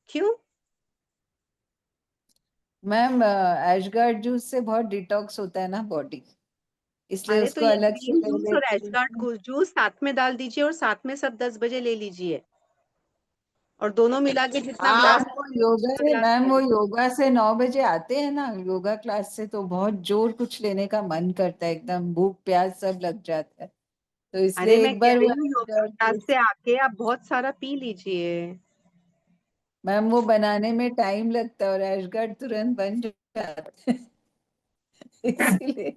क्यों? मैम एशगार्ड जूस से बहुत डिटॉक्स होता है ना बॉडी, इसलिए अरे तो उसको ये अलग से ग्रीन ले जूस और लेती हूँ। ऐशगढ़ जूस साथ में डाल दीजिए, और साथ में सब 10 बजे ले लीजिए, और दोनों मिला के जितना हाँ ग्लास वो योगा उतना से ग्लास मैम, ले वो लीजिए। योगा से 9 बजे आते हैं ना योगा क्लास से, तो बहुत जोर कुछ लेने का मन करता है, एकदम भूख प्यास सब लग जाता है, तो अरे इसलिए मैं एक कह बार वो रही हूँ योगा एशगार्ड क्लास जूस। से आके आप बहुत सारा पी लीजिए। मैम वो बनाने में टाइम लगता है और एशगार्ड तुरंत बन जाता है इसीलिए।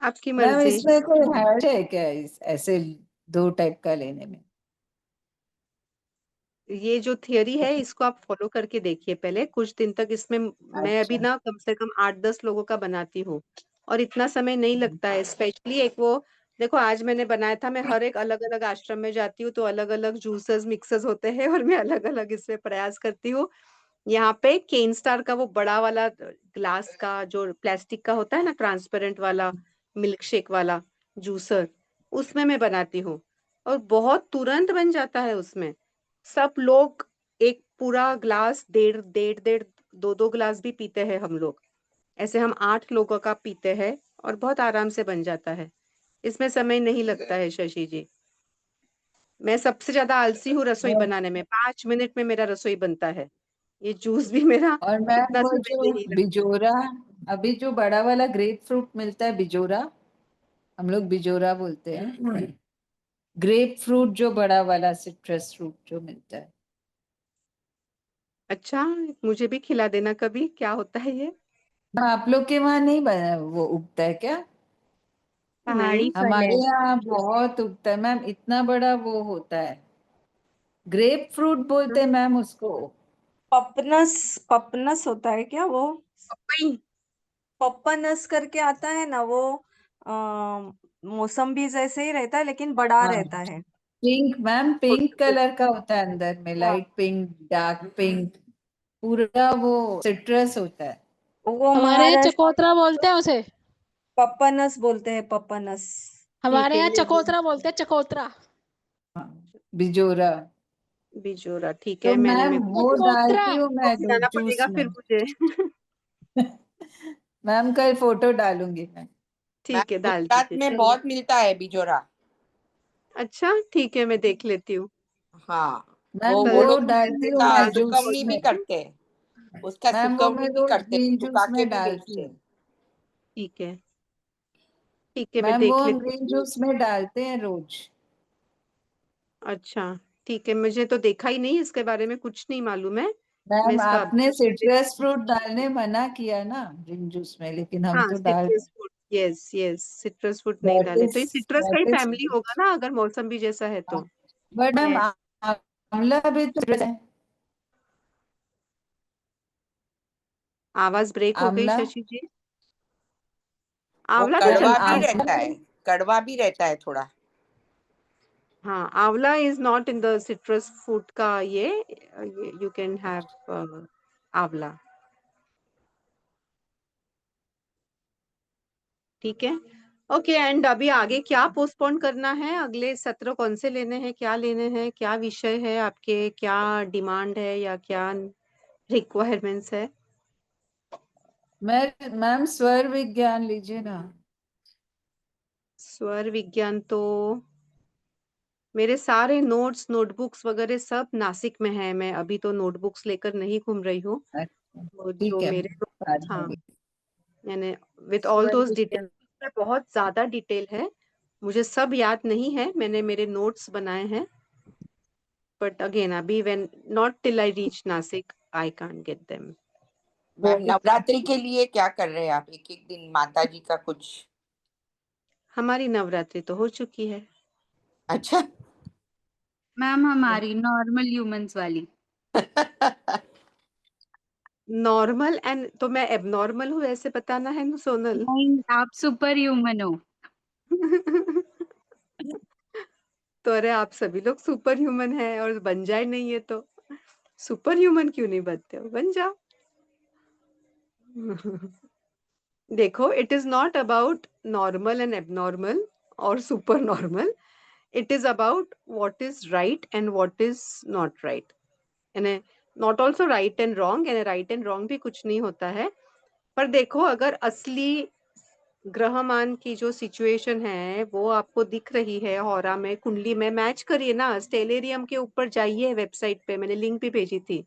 आपकी मैम मर्जी। इसमें कोई हर्ज है क्या ऐसे 2 टाइप का लेने में? ये जो थियरी है इसको आप फॉलो करके देखिए पहले कुछ दिन तक, इसमें मैं अभी अच्छा। ना कम से कम 8-10 लोगों का बनाती हूँ, और इतना समय नहीं लगता है। स्पेशली एक वो देखो, आज मैंने बनाया था, मैं हर एक अलग अलग आश्रम में जाती हूँ तो अलग अलग जूसेस मिक्सेस होते हैं, और मैं अलग अलग इसमें प्रयास करती हूँ। यहाँ पे केन स्टार का वो बड़ा वाला ग्लास का जो प्लास्टिक का होता है ना, ट्रांसपेरेंट वाला मिल्क शेक वाला जूसर, उसमें मैं बनाती हूँ, और बहुत तुरंत बन जाता है उसमें। सब लोग एक पूरा ग्लास, डेढ़ डेढ़ डेढ़ 2-2 ग्लास भी पीते हैं हम लोग ऐसे हम 8 लोगों का पीते हैं और बहुत आराम से बन जाता है। इसमें समय नहीं लगता है शशि जी। मैं सबसे ज्यादा आलसी हूँ रसोई और बनाने में, 5 मिनट में मेरा रसोई बनता है। ये जूस भी मेरा मैम इतना वो समय जो नहीं लगता। बिजोरा, अभी जो बड़ा वाला ग्रेप फ्रूट मिलता है, बिजोरा, हम लोग बिजोरा बोलते हैं, ग्रेप फ्रूट जो बड़ा वाला सिट्रस फ्रूट जो मिलता है। अच्छा, मुझे भी खिला देना कभी, क्या होता है ये? आप लोग के वहां नहीं वो उगता है क्या? पहाड़ी नहीं। फल हमारे है। यहाँ बहुत उगता है मैम, इतना बड़ा वो होता है, ग्रेप फ्रूट बोलते हैं मैम उसको। पपनस, पपनस होता है क्या वो? पपई। पप्पनस करके आता है ना वो, मौसम्बी जैसे ही रहता है लेकिन बड़ा हाँ, रहता है। पिंक मैम, पिंक कलर का होता है अंदर में, हाँ, लाइट पिंक, डार्क पिंक, पूरा वो सिट्रस होता है। वो हमारे यहाँ महाराष्ट्र चकोतरा बोलते हैं उसे। पप्पनस बोलते हैं, पप्पनस। ठीक हमारे है, यहाँ ये चकोतरा बोलते हैं, चकोतरा। हाँ, बिजोरा। बिजोरा, ठीक तो है, मैंने मैम मेरे वो चकोतरा। डालती हूँ को मैं खिलाना जूस पड़ेगा में। फिर मुझे। मैम कल फोटो डालूंगी मैं। मैम ठीक है, डाल गुजरात दीजिए, में चलिए। बहुत मिलता है बिजोरा। अच्छा, ठीक है, मैं देख लेती हूँ। हाँ, मैम कल वो वो लोग डालती हूँ मैं उसका मैं आ जूस सुकवनी जाऊंगी। भी में। करते हैं, उसका मैम वो मैं सुकवनी भी रोज करते हैं, ग्रीन सुखा जूस के में भी डालती बेचते हूँ। हैं। ठीक है, ठीक है, मैं मैम वो देख हम लेती ग्रीन हूँ। जूस में डालते हैं रोज। अच्छा, ठीक है, मुझे तो देखा ही नहीं, इसके बारे में कुछ नहीं मालूम है। मैं मैम इसका आपने अभ्यास कर लेती सिट्रस फ्रूट डालने मना किया ना ग्रीन जूस में, लेकिन हूँ। हम हाँ, तो डाल, citrus fruit, yes yes, citrus fruit नहीं दैट डाले इज तो ये सिट्रस का ही दैट फैमिली इज होगा ना, अगर मौसम्बी जैसा है तो। But ma'am yes. आंवला भी तो citrus है। आवाज ब्रेक हो गई आंवला, शशि जी। वो आंवला तो मैम कड़वा चलता भी है। रहता है, कड़वा भी रहता है थोड़ा। हाँ, आंवला is not in the citrus fruit का ये यू कैन हैव आंवला। ठीक है, ओके। एंड अभी आगे क्या पोस्टपोन करना है? अगले सत्र कौन से लेने हैं, क्या लेने हैं, क्या विषय है आपके, क्या डिमांड है या क्या रिक्वायरमेंट्स है? मैम स्वर विज्ञान लीजिए ना। स्वर विज्ञान तो मेरे सारे नोट्स, नोटबुक्स वगैरह सब नासिक में है। मैं अभी तो नोटबुक्स लेकर नहीं घूम रही हूँ। अच्छा, तो ठीक जो है, मेरे बाद नोट्स, में हाँ, भी। मैंने विथ ऑल स्वर दोज विज्ञान। डिटेल्स में बहुत ज्यादा डिटेल है, मुझे सब याद नहीं है, मैंने मेरे नोट्स बनाए हैं। बट अगेन अभी when not till I reach Nasik I can't get them. Ma'am Navratri के लिए क्या कर रहे हैं आप? एक एक दिन माता जी का कुछ? हमारी नवरात्रि तो हो चुकी है। अच्छा। मैम हमारी नॉर्मल ह्यूमंस वाली। नॉर्मल एंड तो मैं एबनॉर्मल हूँ ऐसे बताना है ना सोनल? नहीं, आप सुपर ह्यूमन हो। तो अरे आप सभी लोग सुपर ह्यूमन है और बन जाए नहीं है तो सुपर ह्यूमन क्यों नहीं बनते हो? बन जाओ। देखो, it is not about normal and abnormal और super normal, it is about what is right and what is not right. यानी not also right and wrong, यानी राइट एंड रॉन्ग भी कुछ नहीं होता है। पर देखो, अगर असली ग्रहमान की जो सिचुएशन है वो आपको दिख रही है होरा में, कुंडली में, मैच करिए ना। स्टेलेरियम के ऊपर जाइए, वेबसाइट पे मैंने लिंक भी भेजी थी,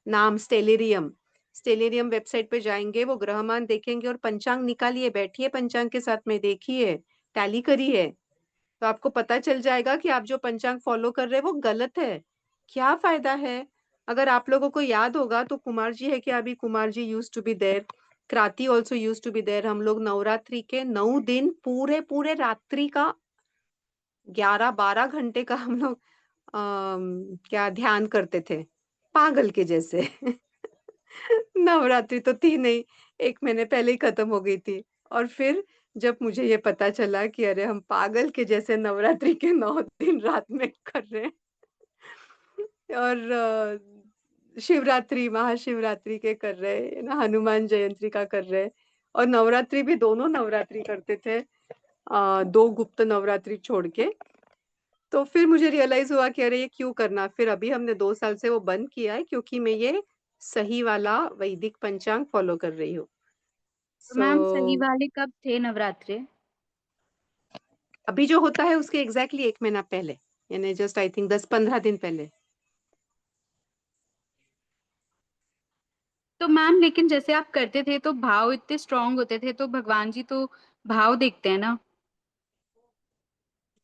नाम स्टेलेरियम। स्टेलेरियम वेबसाइट पे जाएंगे, वो ग्रहमान देखेंगे और पंचांग निकालिए, बैठिए पंचांग के साथ में, देखिए, टैली करिए, तो आपको पता चल जाएगा कि आप जो पंचांग फॉलो कर रहे हैं वो गलत है। क्या फायदा है? अगर आप लोगों को याद होगा तो कुमार जी है क्या अभी? Kumar ji use to be there, Kranti also use to be there. हम लोग नवरात्रि के 9 दिन पूरे पूरे रात्रि का 11-12 घंटे का हम लोग क्या ध्यान करते थे, पागल के जैसे। नवरात्रि तो थी नहीं, 1 महीने पहले ही खत्म हो गई थी। और फिर जब मुझे ये पता चला कि अरे हम पागल के जैसे नवरात्रि के 9 दिन रात में कर रहे हैं और शिवरात्रि, महाशिवरात्रि के कर रहे हैं ना, हनुमान जयंती का कर रहे हैं, और नवरात्रि भी दोनों नवरात्रि करते थे, 2 गुप्त नवरात्रि छोड़ के। तो फिर मुझे रियलाइज हुआ कि अरे ये क्यों करना। फिर अभी हमने 2 साल से वो बंद किया है, क्योंकि मैं ये सही वाला वैदिक पंचांग फॉलो कर रही हूँ। तो मैम सही सो वाले कब थे नवरात्रे? अभी जो होता है उसके एग्जैक्टली 1 महीना पहले, यानी जस्ट आई थिंक 10-15 दिन पहले। तो मैम लेकिन जैसे आप करते थे तो भाव इतने स्ट्रांग होते थे, तो भगवान जी तो भाव देखते हैं ना।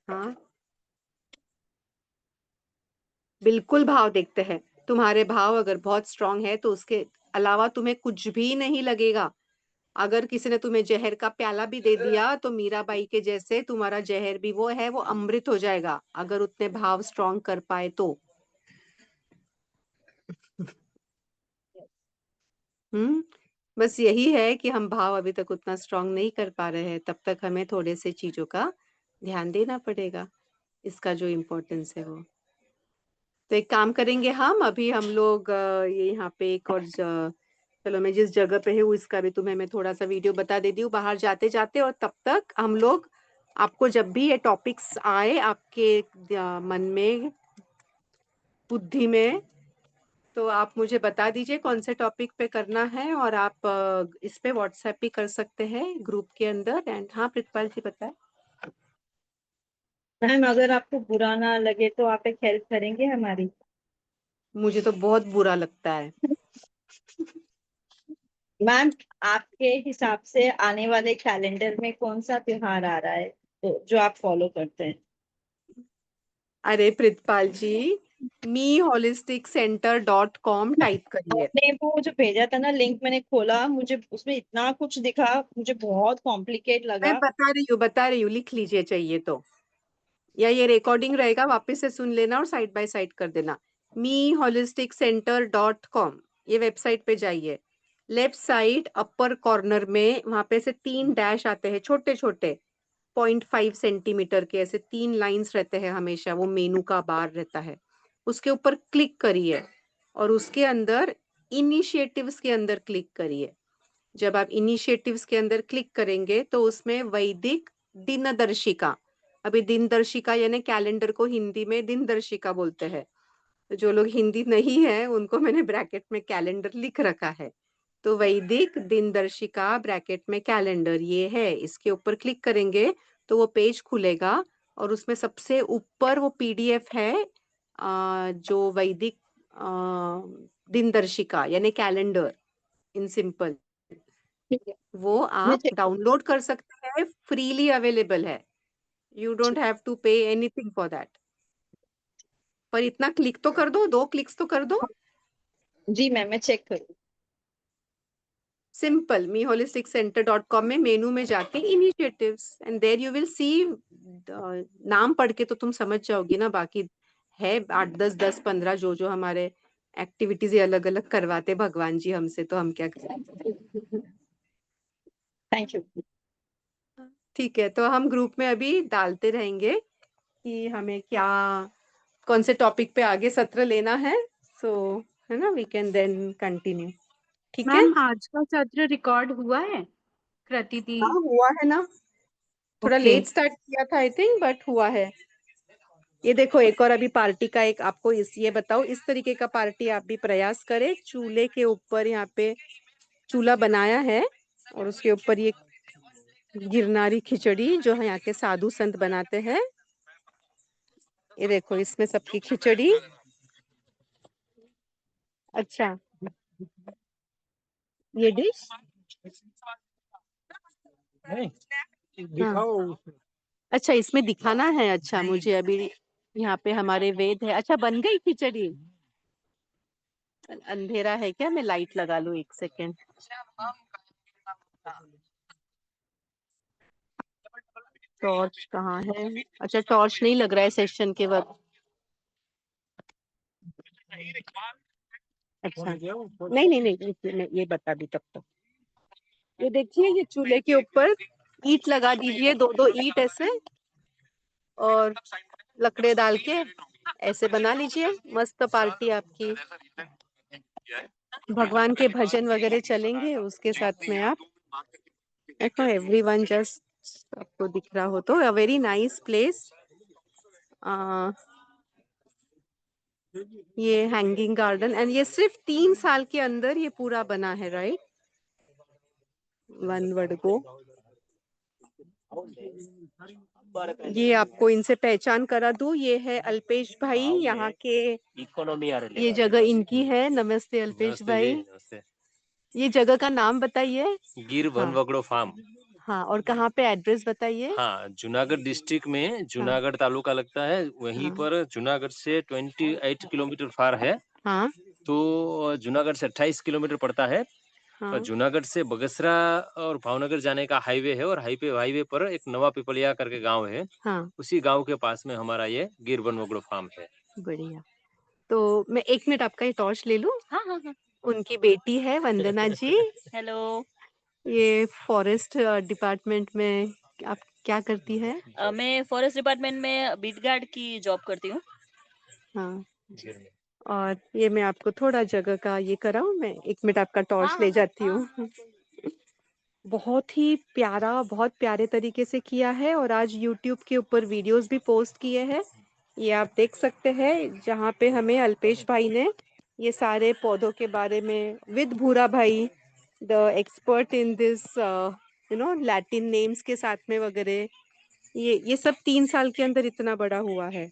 हाँ, बिल्कुल भाव देखते हैं। तुम्हारे भाव अगर बहुत स्ट्रांग है तो उसके अलावा तुम्हें कुछ भी नहीं लगेगा। अगर किसी ने तुम्हें जहर का प्याला भी दे दिया तो मीराबाई के जैसे तुम्हारा जहर भी वो है, वो अमृत हो जाएगा, अगर उतने भाव स्ट्रांग कर पाए तो। हम्म। बस यही है कि हम भाव अभी तक उतना स्ट्रांग नहीं कर पा रहे हैं, तब तक हमें थोड़े से चीजों का ध्यान देना पड़ेगा, इसका जो इम्पोर्टेंस है वो। तो एक काम करेंगे हम, अभी हम लोग ये यहाँ पे एक और चलो मैं जिस जगह पे हूँ इसका भी तुम्हें मैं थोड़ा सा वीडियो बता देती हूँ बाहर जाते जाते, और तब तक हम लोग आपको जब भी ये टॉपिक्स आए आपके मन में, बुद्धि में, तो आप मुझे बता दीजिए कौन से टॉपिक पे करना है, और आप इस पे व्हाट्सएप भी कर सकते हैं ग्रुप के अंदर। एंड हाँ प्रितपाल जी बताएं। मैम अगर आपको बुरा ना लगे तो आप एक हेल्प करेंगे हमारी? मुझे तो बहुत बुरा लगता है। मैम आपके हिसाब से आने वाले कैलेंडर में कौन सा त्योहार आ रहा है तो जो आप फॉलो करते हैं? अरे प्रितपाल जी, meholisticcenter.com टाइप करिए। आपने वो जो भेजा था ना लिंक, मैंने खोला, मुझे उसमें इतना कुछ दिखा, मुझे बहुत कॉम्प्लिकेट मैं लगा। बता रही हूँ, लिख लीजिए चाहिए तो, या ये रिकॉर्डिंग रहेगा वापस से सुन लेना और साइड बाय साइड कर देना। meholisticcenter.com, ये वेबसाइट पे जाइए। लेफ्ट साइड अपर कॉर्नर में वहां पे से 3 डैश आते हैं, छोटे छोटे 0.5 सेंटीमीटर के, ऐसे 3 लाइंस रहते हैं हमेशा, वो मेनू का बार रहता है। उसके ऊपर क्लिक करिए और उसके अंदर इनिशिएटिव्स के अंदर क्लिक करिए। जब आप इनिशिएटिव्स के अंदर क्लिक करेंगे तो उसमें वैदिक दिनदर्शिका, अभी दिनदर्शिका यानी कैलेंडर को हिंदी में दिनदर्शिका बोलते हैं, तो जो लोग हिंदी नहीं है उनको मैंने ब्रैकेट में कैलेंडर लिख रखा है। तो वैदिक दिनदर्शिका ब्रैकेट में कैलेंडर ये है, इसके ऊपर क्लिक करेंगे तो वो पेज खुलेगा, और उसमें सबसे ऊपर वो पीडीएफ है जो वैदिक दिनदर्शिका यानी कैलेंडर इन सिंपल, ठीक है, वो मैं आप check डाउनलोड कर सकते हैं, फ्रीली अवेलेबल है। You don't have to pay anything for that. पर इतना क्लिक तो कर दो, 2 क्लिक्स तो कर दो। जी मैम मैं चेक करूँ। सिंपल meholisticcenter.com में मेनू में जाके initiatives, and there you will see, नाम पढ़ के तो तुम समझ जाओगी ना, बाकी है 8 10 10 15 जो जो हमारे एक्टिविटीज अलग अलग करवाते भगवान जी हमसे, तो हम क्या करें। Thank you. ठीक है, तो हम ग्रुप में अभी डालते रहेंगे कि हमें क्या, कौन से टॉपिक पे आगे सत्र लेना है, सो है ना, वी कैन देन कंटिन्यू। ठीक है। मैम आज का सत्र रिकॉर्ड हुआ है कृति दी? हाँ हुआ है ना, थोड़ा ओके। लेट स्टार्ट किया था आई थिंक, बट हुआ है। ये देखो एक और अभी पार्टी का एक आपको ये बताओ, इस तरीके का पार्टी आप भी प्रयास करें। चूल्हे के ऊपर यहाँ पे चूल्हा बनाया है और उसके ऊपर ये गिरनारी खिचड़ी जो है यहाँ के साधु संत बनाते हैं, ये देखो इसमें सबकी खिचड़ी। अच्छा, ये डिश दिखाओ। अच्छा इसमें दिखाना है, अच्छा मुझे अभी यहाँ पे हमारे वेद है। अच्छा बन गई खिचड़ी, अंधेरा है क्या, मैं लाइट लगा लूं 1 सेकेंड। टॉर्च कहाँ है? अच्छा टॉर्च नहीं लग रहा है सेशन के वक्त। अच्छा नहीं नहीं नहीं, मैं ये बता दी तब तक। ये देखिए ये चूल्हे के ऊपर ईंट लगा दीजिए, 2 2 ईंट ऐसे, और लकड़े डाल के ऐसे बना लीजिए, मस्त पार्टी आपकी। भगवान के भजन वगैरह चलेंगे उसके साथ में। आप देखो एवरीवन जस्ट, आपको दिख रहा हो तो, अ वेरी नाइस प्लेस। ये हैंगिंग गार्डन, एंड ये सिर्फ 3 साल के अंदर ये पूरा बना है, राइट। One word go. ये आपको इनसे पहचान करा दूं, ये है अल्पेश भाई, यहाँ के इकोनॉमी आ रही ये जगह इनकी है। नमस्ते अल्पेश भाई। नमस्ते। ये जगह का नाम बताइए। गिर वन वगड़ो फार्म। हाँ, और कहाँ पे एड्रेस बताइए। हाँ, जूनागढ़ डिस्ट्रिक्ट में जूनागढ़ तालुका लगता है, वहीं पर जूनागढ़ से 28 किलोमीटर फार है। हाँ तो जूनागढ़ से 28 किलोमीटर पड़ता है। हाँ और जूनागढ़ से बगसरा और भावनगर जाने का हाईवे है, और हाईवे पर एक नवा पिपलिया करके गांव है। हाँ, उसी गांव के पास में हमारा ये गिर वन वगड़ो फार्म है। बढ़िया। तो मैं 1 मिनट आपका ये टॉर्च ले लूं। हाँ हाँ हाँ। उनकी बेटी है वंदना जी। हेलो। ये फॉरेस्ट डिपार्टमेंट में आप क्या करती है? मैं फॉरेस्ट डिपार्टमेंट में बीट गार्ड की जॉब करती हूँ। हाँ, और ये मैं आपको थोड़ा जगह का ये कराऊं, मैं 1 मिनट आपका टॉर्च हाँ, ले हाँ, जाती हूँ। बहुत ही प्यारा, बहुत प्यारे तरीके से किया है, और आज YouTube के ऊपर वीडियोस भी पोस्ट किए हैं। ये आप देख सकते हैं, जहाँ पे हमें अल्पेश भाई ने ये सारे पौधों के बारे में विद भूरा भाई, the expert in this Latin names के साथ में वगैरह, ये सब 3 साल के अंदर इतना बड़ा हुआ है।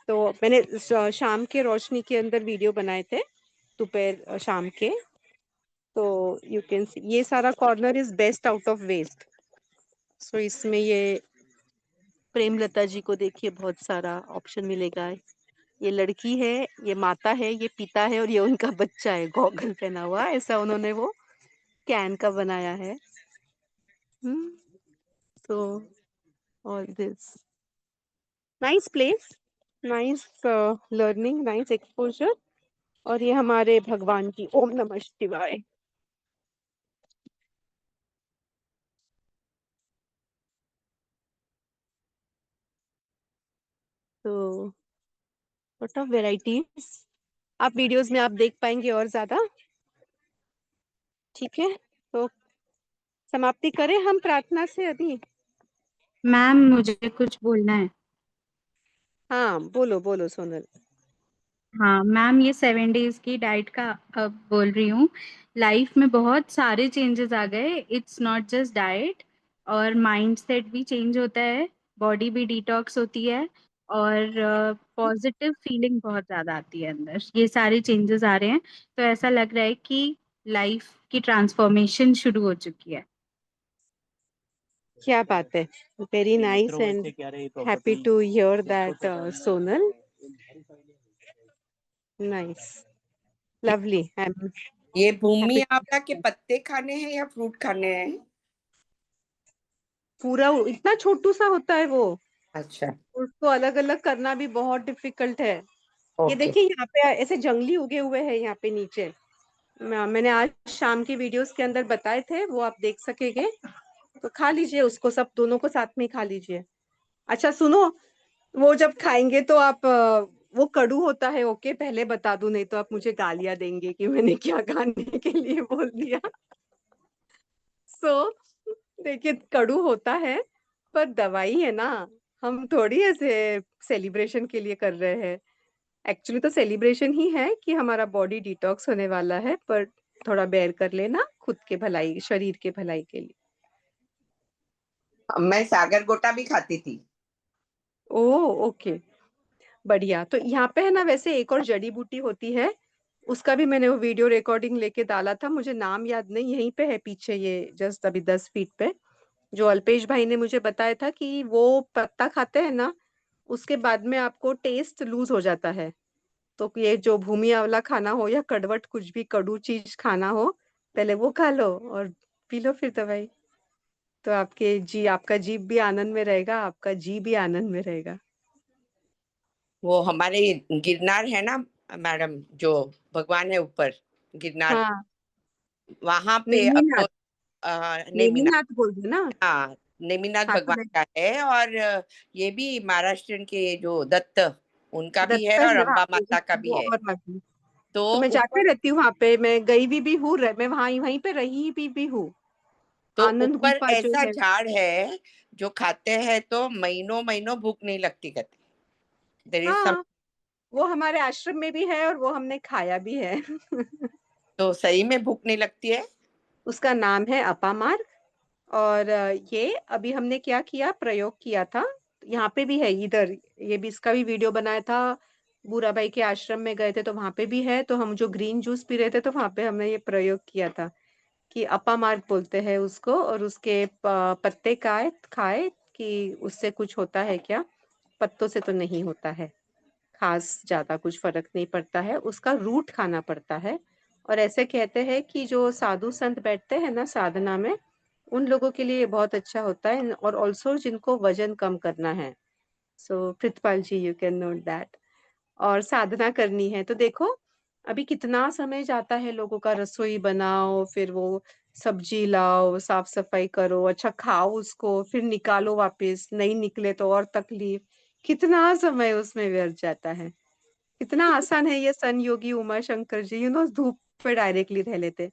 तो मैंने शाम के रोशनी के अंदर वीडियो बनाए थे, दोपहर शाम के। तो यू कैन सी ये सारा corner is best out of waste. So इसमें ये प्रेमलता जी को देखिए, बहुत सारा ऑप्शन मिलेगा। ये लड़की है, ये माता है, ये पिता है, और ये उनका बच्चा है गॉगल पहना हुआ, ऐसा उन्होंने वो कैन का बनाया है। तो all this nice place, nice learning, nice exposure. और ये हमारे भगवान की ओम नमः शिवाय। तो व्हाट ऑफ वेराइटीज आप वीडियोस में आप देख पाएंगे और ज्यादा। ठीक है, तो समाप्ति करें हम प्रार्थना से अभी। मैम मुझे कुछ बोलना है। हाँ, बोलो बोलो सोनल। हाँ मैम, ये 7 डेज की डाइट का अब बोल रही हूँ। लाइफ में बहुत सारे चेंजेस आ गए, इट्स नॉट जस्ट डाइट, और माइंड सेट भी चेंज होता है, बॉडी भी डिटॉक्स होती है, और पॉजिटिव फीलिंग बहुत ज़्यादा आती है अंदर। ये सारे चेंजेस आ रहे हैं, तो ऐसा लग रहा है कि लाइफ की ट्रांसफॉर्मेशन शुरू हो चुकी है। क्या बात है, very nice and happy to hear that Sonal. Nice, lovely. ये भूमि आवला के पत्ते खाने हैं या फ्रूट खाने हैं? पूरा इतना छोटू सा होता है वो, अच्छा, उसको अलग अलग करना भी बहुत डिफिकल्ट है। ये ओके। देखिए यहाँ पे ऐसे जंगली उगे हुए हैं यहाँ पे नीचे। मैंने आज शाम की वीडियोस के अंदर बताए थे, वो आप देख सकेंगे। तो खा लीजिए उसको, सब दोनों को साथ में खा लीजिए। अच्छा सुनो, वो जब खाएंगे तो आप वो कड़ू होता है, ओके पहले बता दूं, नहीं तो आप मुझे गालियां देंगे कि मैंने क्या खाने के लिए बोल दिया। सो देखिए, कड़ू होता है, पर दवाई है ना। हम थोड़ी ऐसे सेलिब्रेशन के लिए कर रहे हैं। एक्चुअली तो सेलिब्रेशन ही है कि हमारा बॉडी डिटॉक्स होने वाला है, पर थोड़ा बेयर कर लेना खुद के भलाई, शरीर के भलाई के लिए। मैं सागर गोटा भी खाती थी। ओह ओके, बढ़िया। तो यहाँ पे है ना, वैसे एक और जड़ी बूटी होती है, उसका भी मैंने वो वीडियो रिकॉर्डिंग लेके डाला था, मुझे नाम याद नहीं, यहीं पे है पीछे, ये जस्ट अभी 10 फीट पे, जो अल्पेश भाई ने मुझे बताया था कि वो पत्ता खाते हैं ना, उसके बाद में आपको टेस्ट लूज हो जाता है। तो ये जो भूमि आंवला खाना हो या कड़वट कुछ भी कड़ू चीज खाना हो, पहले वो खा लो और पी लो फिर दवाई। तो आपका जीभ भी आनंद में रहेगा, आपका जी भी आनंद में रहेगा। वो हमारे गिरनार है ना मैडम, जो भगवान है ऊपर गिरनार, हाँ, वहां पे आपको नेमीनाथ, नेमिनाथ, नेमीनाथ बोल दो ना। हाँ नेमिनाथ हाँ तो भगवान का है। और ये भी महाराष्ट्र के जो दत्त, उनका भी है, दत्त और है, हाँ, अम्बा माता का भी वो है। और आगे। तो तो मैं ऊपर, जाके रहती हूँ वहां पे, मैं गई भी हूँ, मैं वहीं पे रही भी हूँ। तो आनंद ऊपर गुफा जो ऐसा है। झाड़ है जो खाते हैं तो महीनों महीनों भूख नहीं लगती कहते। There is some. हाँ, वो हमारे आश्रम में भी है और वो हमने खाया भी है। तो सही में भूख नहीं लगती है? उसका नाम है अपा मार्ग। और ये अभी हमने क्या किया, प्रयोग किया था, यहाँ पे भी है इधर, ये भी इसका भी वीडियो बनाया था। बुरा भाई के आश्रम में गए थे तो वहां पे भी है, तो हम जो ग्रीन जूस पी रहे थे तो वहां पे हमने ये प्रयोग किया था कि अपा मार्ग बोलते हैं उसको, और उसके पत्ते खाए खाए कि उससे कुछ होता है क्या? पत्तों से तो नहीं होता है, खास ज्यादा कुछ फर्क नहीं पड़ता है, उसका रूट खाना पड़ता है। और ऐसे कहते हैं कि जो साधु संत बैठते हैं ना साधना में, उन लोगों के लिए ये बहुत अच्छा होता है, और ऑल्सो जिनको वजन कम करना है। सो प्रितपाल जी, यू कैन नोट दैट। और साधना करनी है तो देखो अभी कितना समय जाता है लोगों का, रसोई बनाओ, फिर वो सब्जी लाओ, साफ सफाई करो, अच्छा खाओ उसको, फिर निकालो वापस, नहीं निकले तो और तकलीफ, कितना समय उसमें व्यर्थ जाता है। कितना आसान है ये सन योगी उमा शंकर जी, धूप पे डायरेक्टली रह लेते।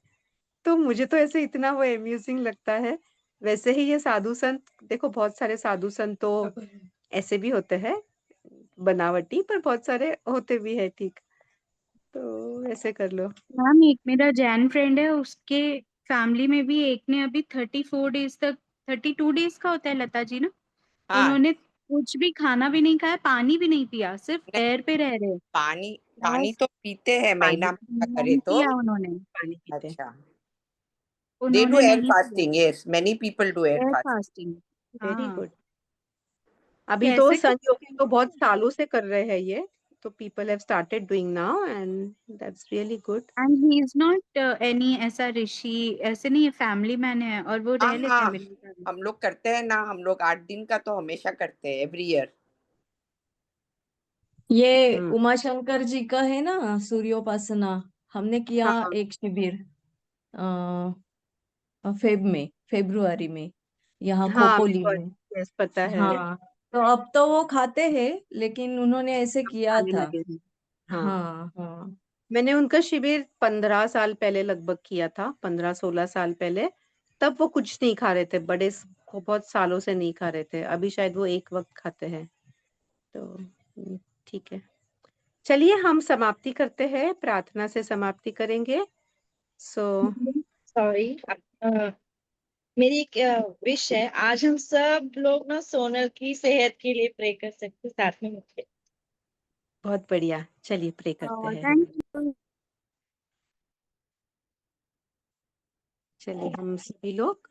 तो मुझे तो ऐसे इतना वो अम्यूजिंग लगता है। वैसे ही ये साधु संत देखो, बहुत सारे साधु संत तो ऐसे भी होते हैं बनावटी, पर बहुत सारे होते भी है ठीक। तो ऐसे कर लो। मैम एक मेरा जैन फ्रेंड है, उसके फैमिली में भी एक ने अभी 34 डेज तक, 32 डेज का होता है लता जी ना, हाँ, उन्होंने कुछ भी खाना भी नहीं खाया, पानी भी नहीं पिया, सिर्फ नहीं, एयर पे रह रहे। पानी पानी बस तो पीते हैं पानी महीना में करे नहीं तो। पिया उन्होंने, पानी पीते हैं। अच्छा, they do उन्होंने air नहीं पिया fasting. Yes, many people do air air fasting. Fasting. Very हाँ, गुड। अभी तो कैसे कर संयोगी तो बहुत सालों से कर रहे हैं ये, तो people have started doing now and that's really good. And he is not any ऐसा ऋषि, ऐसे नहीं है, फैमिली मैन है और वो हाँ रह लेते हैं हाँ, मेरे घर में। हम लोग करते हैं ना, हम लोग 8 दिन का तो हमेशा करते हैं, एवरी ईयर। ये उमाशंकर जी का है ना सूर्योपासना, हमने किया हाँ एक शिविर फेब्रुआरी में, यहाँ हाँ, खोपोली बिकॉज में। यस पता है, हाँ, तो अब तो वो खाते हैं, लेकिन उन्होंने ऐसे किया खाने था। लगे हैं। हाँ, हाँ हाँ। मैंने उनका शिविर 15 साल पहले लगभग किया था, 15-16 साल पहले। तब वो कुछ नहीं खा रहे थे, को बहुत सालों से नहीं खा रहे थे, अभी शायद वो एक वक्त खाते हैं। तो ठीक है, चलिए हम समाप्ति करते हैं, प्रार्थना से समाप्ति करेंगे। सो सॉरी, मेरी एक विश है, आज हम सब लोग ना सोनल की सेहत के लिए प्रे कर सकते हैं साथ में मुझे। बहुत बढ़िया, चलिए प्रे करते हैं। Thank you. चलिए हम सभी लोग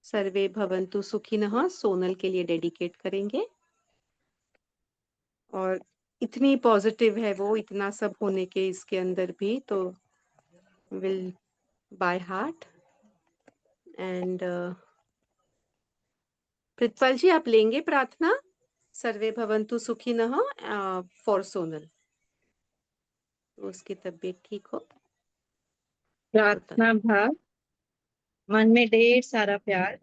सर्वे भवन्तु सुखिनः सोनल के लिए डेडिकेट करेंगे। और इतनी पॉजिटिव है वो, इतना सब होने के इसके अंदर भी, तो will by heart. And Pritpal ji आप लेंगे प्रार्थना, सर्वे भवन्तु सुखिनः फॉर सोनल, उसकी तबीयत ठीक हो। प्रार्थना भाव, मन में ढेर सारा प्यार।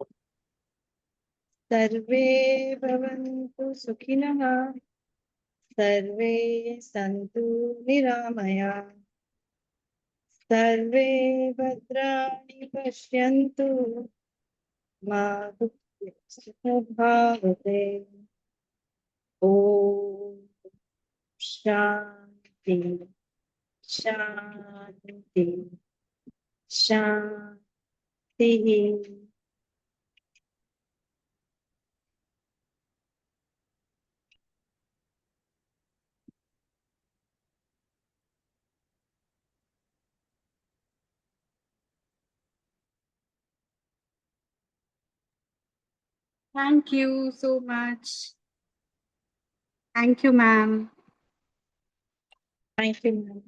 सर्वे भवन्तु सुखिनः, सर्वे सन्तु निरामया, सर्वे भद्राणि पश्यन्तु, मा दुःखभावते। ॐ शान्ति शान्ति शान्तिः। Thank you so much. Thank you ma'am. Thank you ma'am.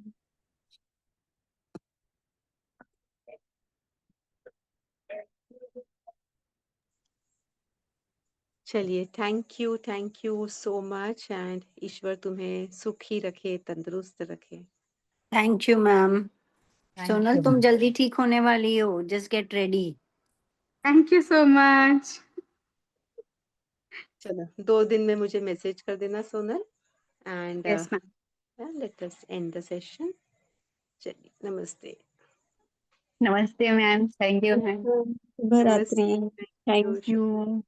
चलिए, thank you so much, and ईश्वर तुम्हें सुखी रखे, तंदुरुस्त रखे। Thank you ma'am. Thank Sonal you. तुम जल्दी ठीक होने वाली हो, just get ready. Thank you so much. चलो 2 दिन में मुझे मैसेज कर देना Sonal, and yes ma'am. Let us end the session. चलिए, नमस्ते। नमस्ते मैम, थैंक यू मैम। शुभ रात्रि। नमस्ते, थैंक यू।